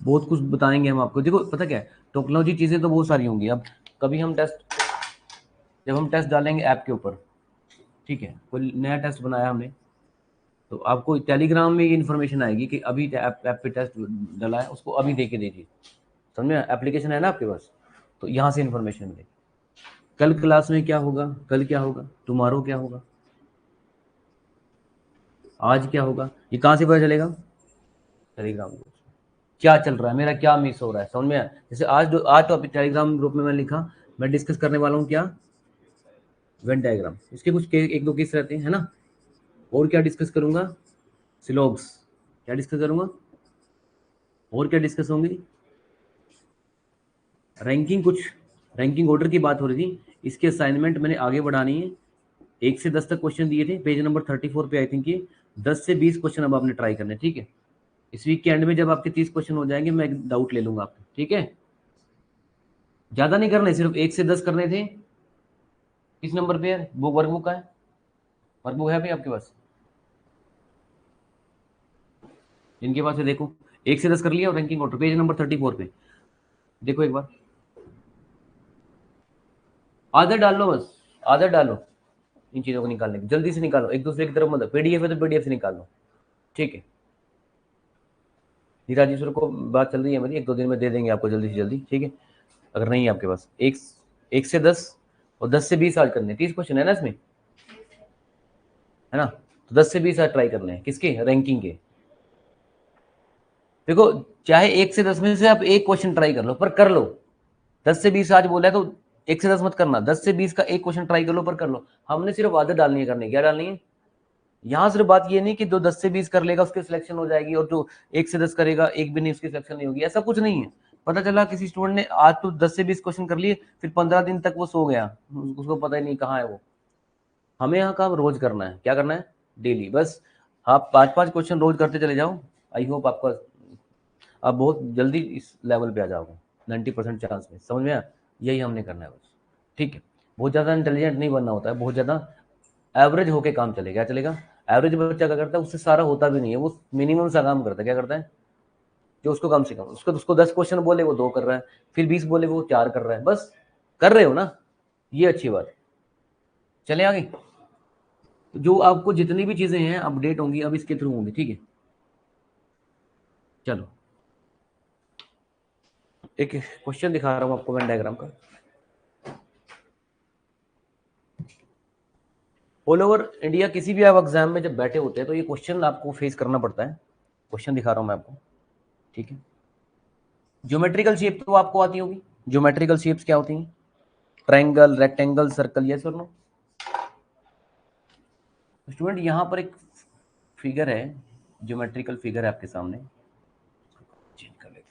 बहुत कुछ बताएंगे हम आपको। देखो पता क्या है, टेक्नोलॉजी चीज़ें तो बहुत सारी होंगी। अब कभी हम टेस्ट, जब हम टेस्ट डालेंगे ऐप के ऊपर, ठीक है, कोई नया टेस्ट बनाया हमने, तो आपको टेलीग्राम में ये इन्फॉर्मेशन आएगी कि अभी ऐप पे टेस्ट डाला है, उसको अभी दे के दीजिए। समझे? एप्लीकेशन है ना आपके पास, तो यहाँ से इन्फॉर्मेशन मिलेगी। कल क्लास में क्या होगा, कल क्या होगा, टुमारो क्या होगा, आज क्या होगा, ये कहाँ से पता चलेगा? Telegram group. क्या चल रहा है, मेरा क्या मिस हो रहा है, समझ में आया? जैसे आज टॉपिक टेलीग्राम ग्रुप में मैं लिखा, मैं डिस्कस करने वाला हूँ क्या, वेन डायग्राम। इसके कुछ एक दो केस रहते हैं, है ना। और क्या डिस्कस करूंगा, सिलोग्स। क्या डिस्कस करूंगा, और क्या डिस्कस होंगी, रैंकिंग। कुछ रैंकिंग ऑर्डर की बात हो रही थी, इसके असाइनमेंट मैंने आगे बढ़ानी है। 1 से 10 तक क्वेश्चन दिए थे, पेज नंबर 34 पे आई थिंक ये 10 से 20 क्वेश्चन अब आपने ट्राई करने, ठीक है। इस वीक के एंड में जब आपके 30 क्वेश्चन हो जाएंगे, मैं एक डाउट ले लूंगा आपको, ठीक है। ज्यादा नहीं करने, सिर्फ 1 से 10 करने थे। किस नंबर पे है वो वर्कबुक का है, वर्कबुक है भाई आपके पास? जिनके पास है देखो, 1 से 10 कर लिया, और रैंकिंग ऑर्डर पेज नंबर 34 पे देखो एक बार। आदत डाल लो बस, आदत डालो इन चीज़ों को निकालने की, जल्दी से निकालो, एक दूसरे की तरफ मत, पीडीएफ है तो पीडीएफ से निकाल लो, ठीक है। धीराजीश्वर को बात चल रही है मेरी, 1-2 दिन में दे देंगे आपको जल्दी से जल्दी, ठीक है। अगर नहीं है आपके पास, 1 से 10 और 10 से 20 आज करने, 30 क्वेश्चन है ना इसमें, है ना। तो 10 से 20 आज ट्राई करने हैं, किसके, रैंकिंग के। देखो, चाहे 1 से 10 में से आप एक क्वेश्चन ट्राई कर लो, पर कर लो। 10 से 20 आज बोला है तो 1 से 10 मत करना, 10 से 20 का एक क्वेश्चन ट्राई कर लो, पर कर लो। हमने सिर्फ आदत डालनी है करने, क्या डालनी है यहाँ। सिर्फ बात ये नहीं कि जो 10 से 20 कर लेगा उसकी सिलेक्शन हो जाएगी, और जो 1 से 10 करेगा एक भी नहीं उसकी सिलेक्शन नहीं होगी, ऐसा कुछ नहीं है। पता चला किसी स्टूडेंट ने आज तो 10 से 20 क्वेश्चन कर लिए, फिर 15 दिन तक वो सो गया, उसको पता ही नहीं कहाँ है वो। हमें यहाँ काम रोज करना है, क्या करना है, डेली। बस आप 5-5 क्वेश्चन रोज करते चले जाओ। आई होप आपका, आप बहुत जल्दी इस लेवल पे आ जाओगे, 90% चांस में, समझ में आया? यही हमने करना है बस, ठीक है। बहुत ज़्यादा इंटेलिजेंट नहीं बनना होता है, बहुत ज़्यादा एवरेज होके काम चलेगा, क्या चलेगा। एवरेज बच्चा क्या करता है, उससे सारा होता भी नहीं है, वो मिनिमम सा काम करता है, क्या करता है, जो उसको कम से कम, उसको 10 क्वेश्चन बोले वो 2 कर रहा है, फिर 20 बोले वो 4 कर रहा है, बस कर रहे हो ना, ये अच्छी बात है। चले आगे, तो जो आपको जितनी भी चीज़ें हैं अपडेट होंगी अब इसके थ्रू होंगी, ठीक है। चलो, एक क्वेश्चन दिखा रहा हूँ आपको वेन डायग्राम का। ऑल ओवर इंडिया किसी भी आप एग्जाम में जब बैठे होते हैं तो ये क्वेश्चन आपको फेस करना पड़ता है। क्वेश्चन दिखा रहा हूँ मैं आपको, ठीक है। ज्योमेट्रिकल शेप तो आपको आती होगी, ज्योमेट्रिकल शेप्स क्या होती हैं, ट्रायंगल, रेक्टेंगल, सर्कल, यस और नो। स्टूडेंट यहाँ पर एक फिगर है, ज्योमेट्रिकल फिगर है आपके सामने, चेंज कर लेते हैं।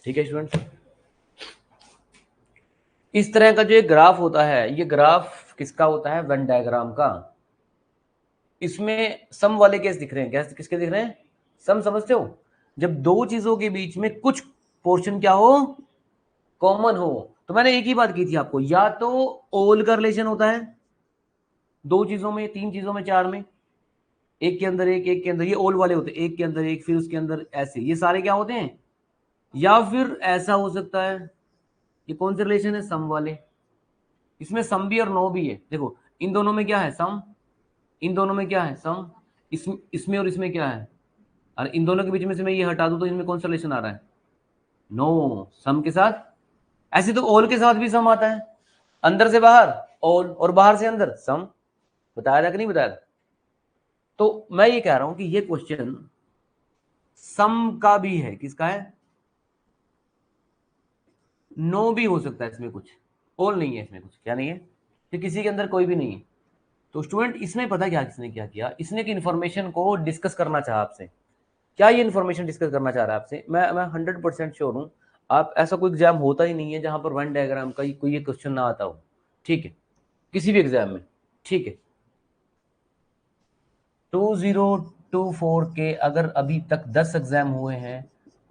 ठीक है स्टूडेंट, इस तरह का जो एक ग्राफ होता है, ये ग्राफ किसका होता है, वेन डायग्राम का। इसमें सम वाले केस दिख रहे हैं, कैसे, किसके दिख रहे हैं, सम, समझते हो, जब दो चीजों के बीच में कुछ पोर्शन क्या हो, कॉमन हो। तो मैंने एक ही बात की थी आपको, या तो ओल का रिलेशन होता है दो चीजों में, 3 चीजों में, 4 में, एक के अंदर एक, एक के अंदर, ये ओल वाले होते हैं, एक के अंदर एक, फिर उसके अंदर ऐसे, ये सारे क्या होते हैं। या फिर ऐसा हो सकता है, ये कौन से रिलेशन है, सम वाले। इसमें सम भी और नो भी है, देखो इन दोनों में क्या है, सम, इन दोनों में क्या है, सम, इसमें और इसमें क्या है। और इन दोनों के बीच में से मैं ये हटा दूं तो इनमें कौन सा रिलेशन आ रहा है, नो, सम के साथ। ऐसे तो ऑल के साथ भी सम आता है, अंदर से बाहर ऑल और बाहर से अंदर सम। बताया था कि नहीं बताया था। तो मैं ये कह रहा हूं कि ये क्वेश्चन सम का भी है, किसका है, नो भी हो सकता है इसमें कुछ, ऑल नहीं है इसमें, कुछ क्या नहीं है कि किसी के अंदर कोई भी नहीं है। तो स्टूडेंट इसमें पता क्या किसने क्या किया, इसने की इन्फॉर्मेशन को डिस्कस करना चाहा आपसे। क्या ये इन्फॉर्मेशन डिस्कस करना चाह रहा है आपसे? मैं 100% श्योर हूँ, आप ऐसा कोई एग्जाम होता ही नहीं है जहां पर वन डायग्राम का कोई ये क्वेश्चन ना आता हो, ठीक है, किसी भी एग्जाम में, ठीक है। 2024 के अगर अभी तक 10 एग्जाम हुए हैं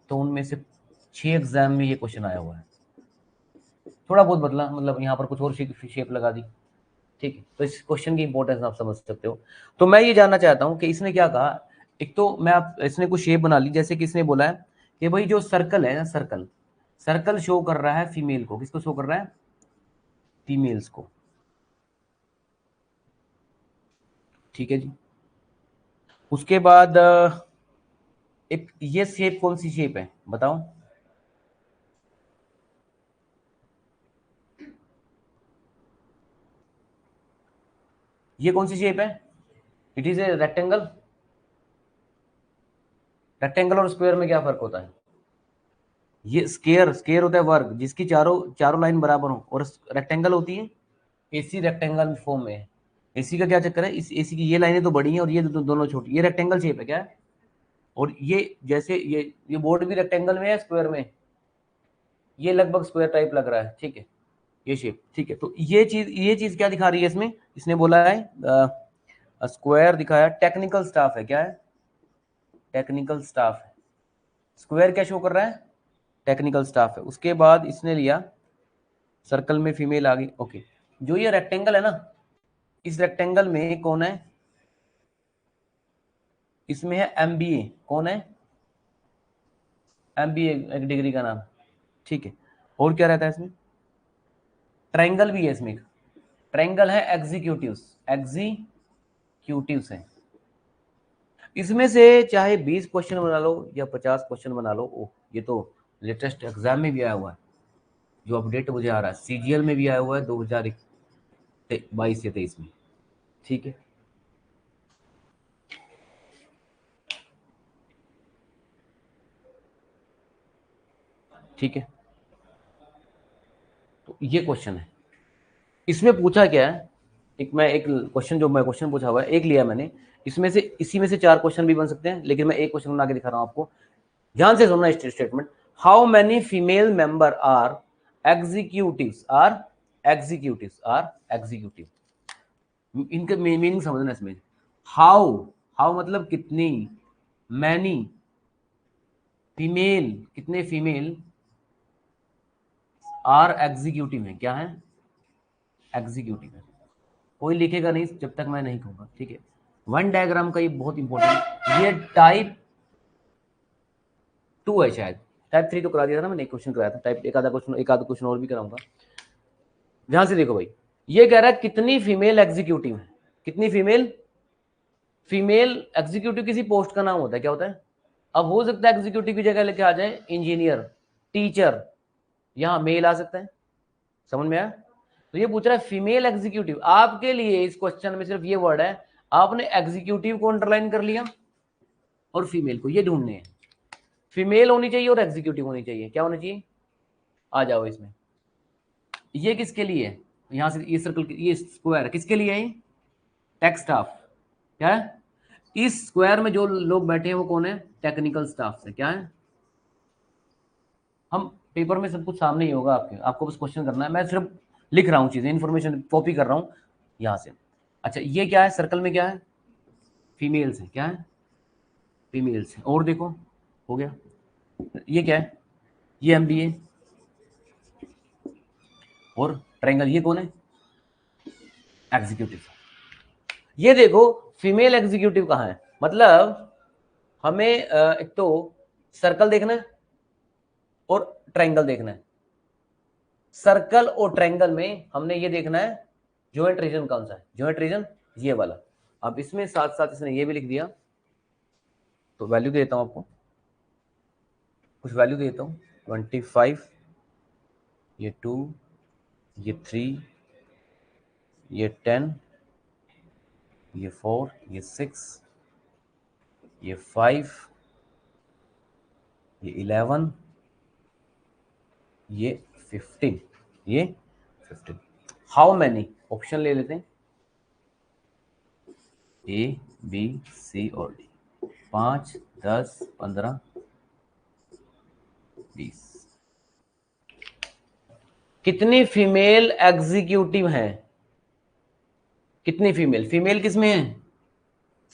तो उनमें से 6 एग्जाम में ये क्वेश्चन आया हुआ है। थोड़ा बहुत बदला, मतलब यहाँ पर कुछ और शेप लगा दी, ठीक है। तो इस क्वेश्चन की इंपॉर्टेंस आप समझ सकते हो। तो मैं ये जानना चाहता हूँ कि इसने क्या कहा। एक तो मैं आप इसने कुछ शेप बना ली, जैसे कि इसने बोला है कि भाई जो सर्कल है ना, सर्कल सर्कल शो कर रहा है फीमेल को, किसको शो कर रहा है? फीमेल्स को, ठीक है जी। उसके बाद एक ये शेप कौन सी शेप है बताओ? ये कौन सी शेप है? It is a rectangle. Rectangle और स्क्वायर में क्या फर्क होता है? ये स्केयर, स्केयर होता है वर्ग जिसकी चारों चारों लाइन बराबर हो, और रेक्टेंगल होती है एसी रेक्टेंगल फॉर्म में है। एसी का क्या चक्कर है, इस एसी की ये लाइनें तो बड़ी हैं और ये दोनों छोटी, ये रेक्टेंगल शेप है क्या है? और ये जैसे ये बोर्ड भी रेक्टेंगल में है स्क्वायर में, ये लगभग स्क्वायर टाइप लग रहा है, ठीक है, ये शेप, ठीक है। तो ये चीज क्या दिखा रही है इसमें? इसने बोला है स्क्वायर दिखाया, टेक्निकल स्टाफ है, क्या है? टेक्निकल स्टाफ है। स्क्वायर क्या शो कर रहा है? टेक्निकल स्टाफ है। उसके बाद इसने लिया सर्कल में फीमेल आ गई, ओके। जो ये रेक्टेंगल है ना, इस रेक्टेंगल में कौन है? इसमें है एमबीए, कौन है? एमबीए एक डिग्री का नाम, ठीक है। और क्या रहता है इसमें? ट्रायंगल भी है इसमें एक, ट्रायंगल है एग्जीक्यूटिव्स, एग्जीक्यूटिव्स है। इसमें से चाहे 20 क्वेश्चन बना लो या 50 क्वेश्चन बना लो, ओह ये तो लेटेस्ट एग्जाम में भी आया हुआ है, जो अपडेट मुझे आ रहा है सीजीएल में भी आया हुआ है 2022 या 23 में, ठीक है। ठीक है, तो ये क्वेश्चन है। इसमें पूछा क्या है, एक मैं एक क्वेश्चन जो मैं क्वेश्चन पूछा हुआ है एक लिया मैंने, इसमें से इसी में से 4 क्वेश्चन भी बन सकते हैं, लेकिन मैं एक क्वेश्चन बना के दिखा रहा हूं आपको। ध्यान से सुनना statement, how many female member are executives, executive, इनके मीनिंग समझना इसमें। हाउ, हाउ मतलब कितनी, मैनी फीमेल, कितने फीमेल आर एग्जीक्यूटिव में, क्या है? एग्जीक्यूटिव है। कोई लिखेगा नहीं जब तक मैं नहीं कहूंगा, ठीक है। वन डायग्राम का ये बहुत इंपॉर्टेंट, ये टाइप 2 है शायद, टाइप 3 तो करा दिया था ना मैंने, एक क्वेश्चन कराया था टाइप, एक आधा क्वेश्चन और भी कराऊंगा। ध्यान से देखो भाई, ये कह रहा है कितनी फीमेल एग्जीक्यूटिव है, कितनी फीमेल, फीमेल एग्जीक्यूटिव किसी पोस्ट का नाम होता है, क्या होता है? अब हो सकता है एग्जीक्यूटिव की जगह लेके आ जाए इंजीनियर, टीचर, यहां मेल आ सकता है, समझ में आया? तो ये पूछ रहा है फीमेल एग्जीक्यूटिव, आपके लिए इस क्वेश्चन में सिर्फ ये वर्ड है, आपने एग्जीक्यूटिव को अंडरलाइन कर लिया और फीमेल को, ये ढूंढने हैं। फीमेल होनी चाहिए और एग्जीक्यूटिव होनी चाहिए, क्या होनी चाहिए? आ जाओ इसमें। ये किसके लिए है? यहां से ये सर्कल, ये स्क्वायर किसके लिए है? टेक स्टाफ, क्या है? इस स्क्वायर में जो लोग बैठे हैं वो कौन है? टेक्निकल स्टाफ से, क्या है? हम पेपर में सब कुछ सामने ही होगा आपके, आपको बस क्वेश्चन करना है, मैं सिर्फ लिख रहा हूँ चीजें, इन्फॉर्मेशन कॉपी कर रहा हूँ यहाँ से। अच्छा ये क्या है, सर्कल में क्या है? फीमेल्स है, क्या है? फीमेल्स है। और देखो, हो गया। ये क्या है? ये एमबीए, और ट्रायंगल ये कौन है? एग्जीक्यूटिव। ये देखो फीमेल एग्जीक्यूटिव कहाँ है, मतलब हमें एक तो सर्कल देखना है और ट्रायंगल देखना है। सर्कल और ट्रायंगल में हमने ये देखना है जॉइंट रीजन कौन सा है, जॉइंट रीजन ये वाला। अब इसमें साथ साथ इसने ये भी लिख दिया, तो वैल्यू दे देता हूं आपको, कुछ वैल्यू दे देता हूं, 25, ये 2, ये 3, ये 10, ये 4, ये 6, ये 5, ये 11, ये 15, ये 15। हाउ मैनी, ऑप्शन ले लेते हैं, ए बी सी और डी, 5, 10, 15, 20। कितनी फीमेल एग्जीक्यूटिव हैं? कितनी फीमेल, फीमेल किसमें है?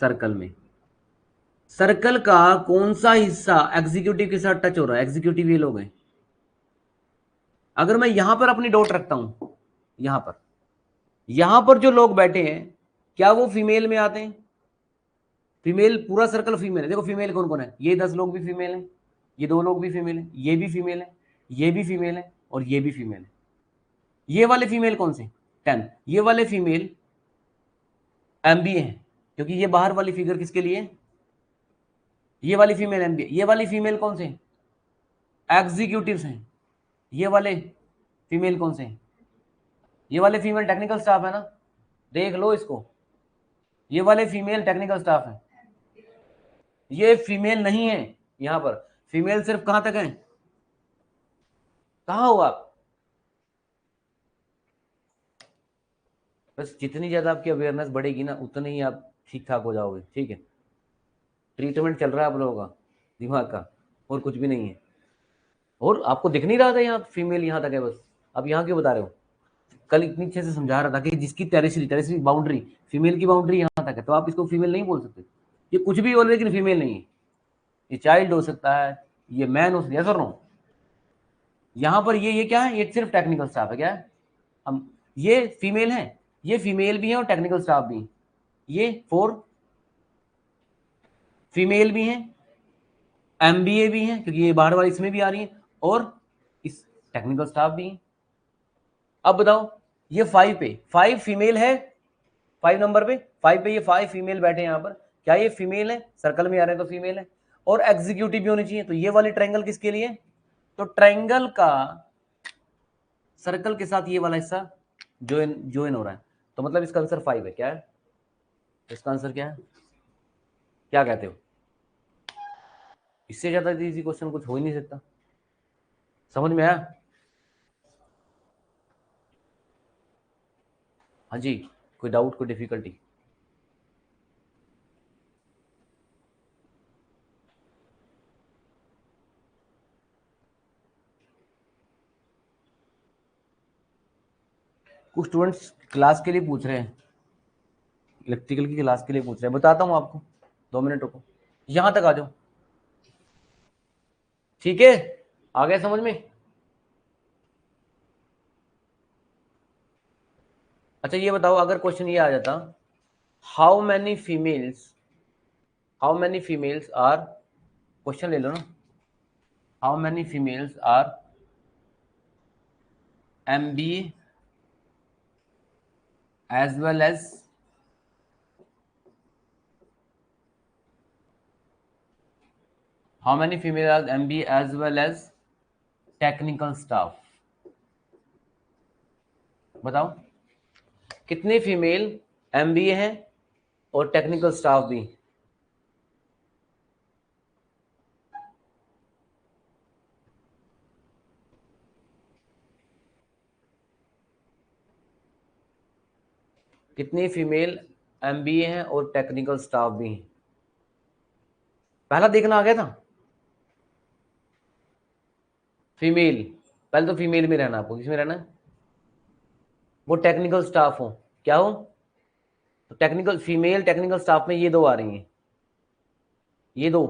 सर्कल में। सर्कल का कौन सा हिस्सा एग्जीक्यूटिव के साथ टच हो रहा है? एग्जीक्यूटिव ये लोग हैं। अगर मैं यहां पर अपनी डॉट रखता हूं, यहां पर जो लोग बैठे हैं क्या वो फीमेल में आते हैं? फीमेल, पूरा सर्कल फीमेल है। देखो फीमेल कौन कौन है, ये 10 लोग भी फीमेल हैं, ये 2 लोग भी फीमेल हैं, ये भी फीमेल है, ये भी फीमेल है, और ये भी फीमेल है। ये वाले फीमेल कौन से? 10। ये वाले फीमेल एमबीए है, क्योंकि ये बाहर वाली फिगर किसके लिए? ये वाली फीमेल एमबीए। ये वाली फीमेल कौन से? एग्जीक्यूटिव्स हैं। ये वाले फीमेल कौन से हैं? ये वाले फीमेल टेक्निकल स्टाफ है ना, देख लो इसको, ये वाले फीमेल टेक्निकल स्टाफ है। ये फीमेल नहीं है, यहां पर फीमेल सिर्फ कहां तक है? कहां हो आप? बस जितनी ज्यादा आपकी अवेयरनेस बढ़ेगी ना, उतने ही आप ठीक ठाक हो जाओगे। ठीक है, ट्रीटमेंट चल रहा है आप लोगों का दिमाग का, और कुछ भी नहीं है। और आपको दिख नहीं रहा था यहाँ फीमेल यहाँ तक है, बस आप यहाँ क्यों बता रहे हो? कल इतनी अच्छे से समझा रहा था कि जिसकी टेरिटरी बाउंड्री, फीमेल की बाउंड्री यहाँ तक है, तो आप इसको फीमेल नहीं बोल सकते। ये कुछ भी हो, लेकिन फीमेल नहीं है। ये चाइल्ड हो सकता है, ये मैन हो सकता है, सर नो। यहाँ पर ये क्या है? ये सिर्फ टेक्निकल स्टाफ है। क्या है? हम ये फीमेल है, ये फीमेल भी है और टेक्निकल स्टाफ भी है। ये 4 फीमेल भी हैं, एमबीए भी हैं, क्योंकि ये बाहर वाली इसमें भी आ रही है, और इस टेक्निकल स्टाफ भी है। अब बताओ, ये 5 पे 5 फीमेल है, 5 नंबर पे 5 पे ये 5 फीमेल बैठे हैं यहाँ पर। क्या ये फीमेल है? सर्कल में आ रहे हैं तो फीमेल है, और एग्जीक्यूटिव भी होनी चाहिए। तो ये वाले ट्रायंगल किसके लिए? तो ट्रायंगल का सर्कल के साथ ये वाला हिस्सा ज्वाइन हो रहा है, तो मतलब इसका आंसर 5 है। क्या है इसका आंसर? क्या है? क्या कहते हो? इससे ज्यादा इजी क्वेश्चन कुछ हो ही नहीं सकता। समझ में आया? हाँ जी, कोई डाउट, कोई डिफिकल्टी? कुछ स्टूडेंट्स क्लास के लिए पूछ रहे हैं, इलेक्ट्रिकल की क्लास के लिए पूछ रहे हैं। बताता हूँ आपको, 2 मिनट रुको, यहां तक आ जाओ। ठीक है, आ गया समझ में? अच्छा ये बताओ, अगर क्वेश्चन ये आ जाता, how many females are, question ले लो ना, how many females are MBA as well as how many female are MBA as well as technical staff? बताओ, कितने फीमेल MBA हैं और टेक्निकल स्टाफ भी? कितनी फीमेल MBA हैं और टेक्निकल स्टाफ भी हैं? पहला देखना आ गया था। फीमेल, पहले तो फीमेल में रहना, आपको किसमें रहना है? वो टेक्निकल स्टाफ हो, क्या हो? तो टेक्निकल फीमेल टेक्निकल स्टाफ में ये 2 आ रही हैं, ये 2,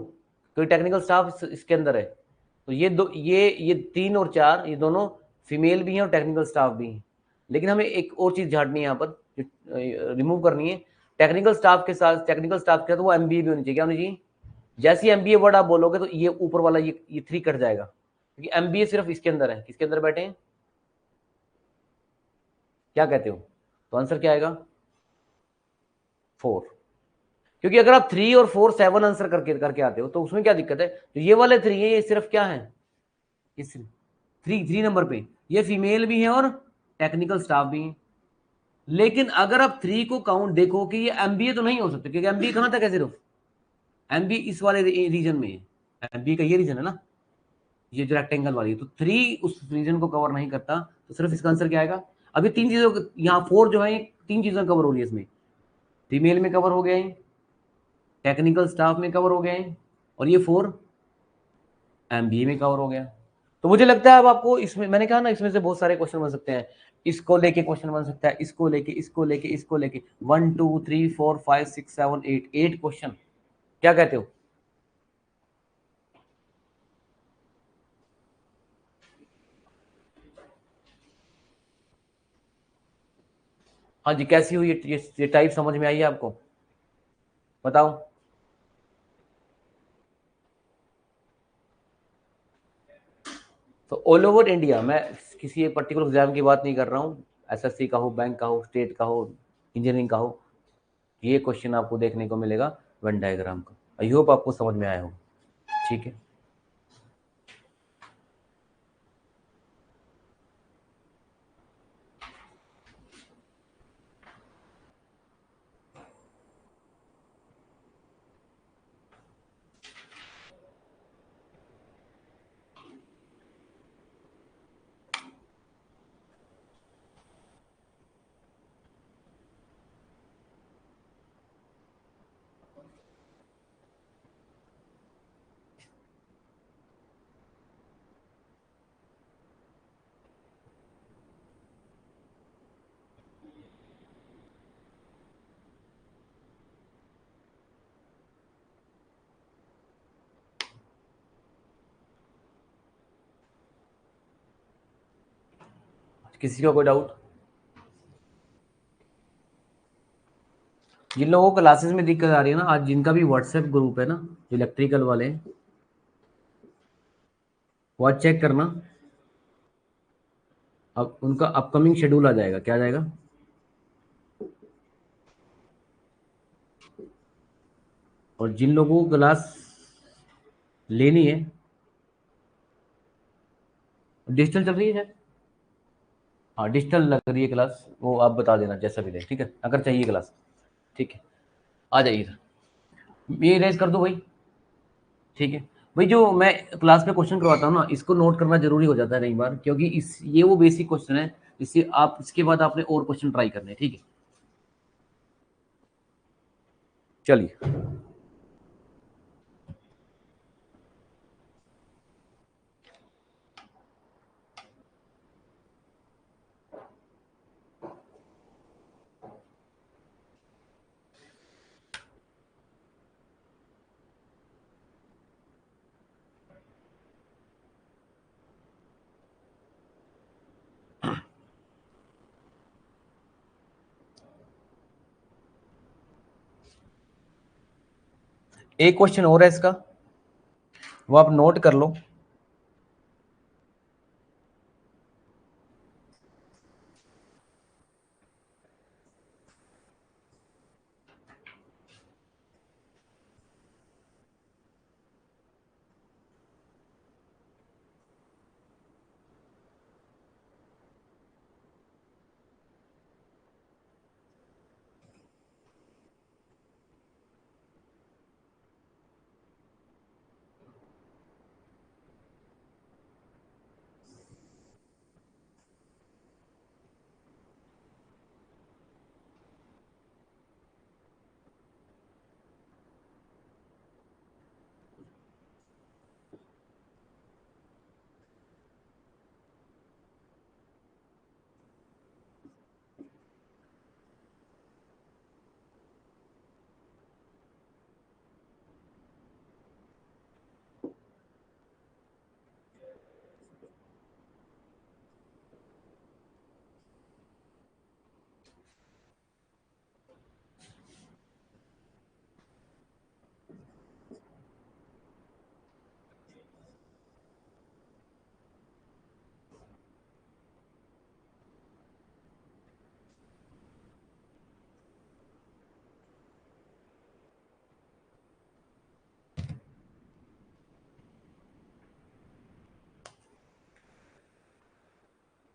तो टेक्निकल स्टाफ इसके अंदर है। तो ये 2, ये 3 और 4, ये दोनों फीमेल भी हैं और टेक्निकल स्टाफ भी हैं। लेकिन हमें एक और चीज झाड़नी है यहाँ पर, रिमूव करनी है। टेक्निकल स्टाफ के साथ तो वो MBA भी होनी चाहिए। क्या होनी चाहिए? जैसे ही MBA वर्ड आप बोलोगे तो ये ऊपर वाला ये 3 कट जाएगा, क्योंकि MBA सिर्फ इसके अंदर है। किसके अंदर बैठे हैं? क्या कहते हो? तो आंसर क्या आएगा? 4। क्योंकि अगर आप 3 और 4 7 आंसर करके आते हो तो उसमें क्या दिक्कत है? तो ये वाले 3 है, ये सिर्फ क्या है? इस 3 नंबर पे ये फीमेल भी है और टेक्निकल स्टाफ भी है। लेकिन अगर आप 3 को काउंट देखो कि ये MBA तो नहीं हो सकता, क्योंकि MBA कहां तक है? सिर्फ MBA इस वाले रीजन में है। MBA का ये रीजन है ना, ये जो रेक्टेंगल वाली, तो 3 उस रीजन को कवर नहीं करता, तो सिर्फ इसका आंसर क्या आएगा? अभी 3 चीजों, यहाँ 4 जो है 3 चीजें कवर हो रही है इसमें, फीमेल में कवर हो गए हैं, टेक्निकल स्टाफ में कवर हो गए हैं, और ये 4 एमबीए में कवर हो गया। तो मुझे लगता है अब आपको इसमें, मैंने कहा ना इसमें से बहुत सारे क्वेश्चन बन सकते हैं, इसको लेके क्वेश्चन बन सकता है, इसको लेके, इसको लेके, इसको लेके, 1 2 3 4 5 6 7 8 क्वेश्चन। क्या कहते हो? हाँ जी, कैसी हुई ये टाइप समझ में आई है आपको? बताओ। तो ऑल ओवर इंडिया, मैं किसी एक पर्टिकुलर एग्जाम की बात नहीं कर रहा हूँ, एसएससी का हो, बैंक का हो, स्टेट का हो, इंजीनियरिंग का हो, ये क्वेश्चन आपको देखने को मिलेगा वेन डायग्राम का। आई होप आपको समझ में आया हो। ठीक है, किसी का कोई डाउट? जिन लोगों को क्लासेस में दिक्कत आ रही है ना, आज जिनका भी व्हाट्सएप ग्रुप है ना, जो इलेक्ट्रिकल वाले हैं, वो आज चेक करना, अब उनका अपकमिंग शेड्यूल आ जाएगा। क्या आ जाएगा? और जिन लोगों को क्लास लेनी है, डिजिटल चल रही है शायद? हाँ, डिजिटल लग रही है क्लास, वो आप बता देना जैसा भी दे, ठीक है, अगर चाहिए क्लास। ठीक है, आ जाइए सर, ये रेज कर दो भाई। ठीक है भाई, जो मैं क्लास में क्वेश्चन करवाता हूँ ना, इसको नोट करना जरूरी हो जाता है कई बार, क्योंकि इस ये वो बेसिक क्वेश्चन है, इससे आप इसके बाद आपने और क्वेश्चन ट्राई करने हैं। ठीक है, चलिए। एक क्वेश्चन और है इसका, वो आप नोट कर लो।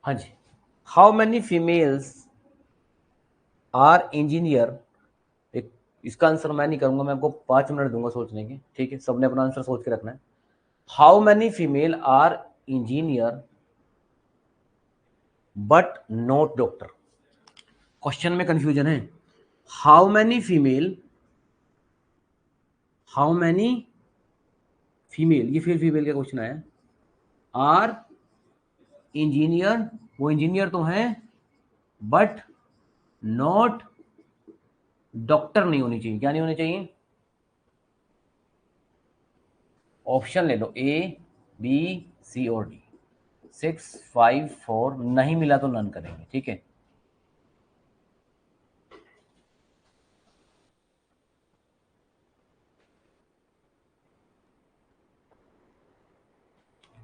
हाँ जी, how many females are engineer, एक इसका आंसर मैं नहीं करूंगा, मैं आपको 5 मिनट दूंगा सोचने के। ठीक है, सबने अपना आंसर सोच के रखना है। How many female are engineer but not doctor. Question में कंफ्यूजन है। हाउ मैनी फीमेल, ये फिर फीमेल का क्वेश्चन आया, आर इंजीनियर, वो इंजीनियर तो है बट नॉट डॉक्टर नहीं होनी चाहिए। क्या नहीं होनी चाहिए? ऑप्शन ले लो, ए बी सी और डी। 6 5 4, नहीं मिला तो नन करेंगे, ठीक है।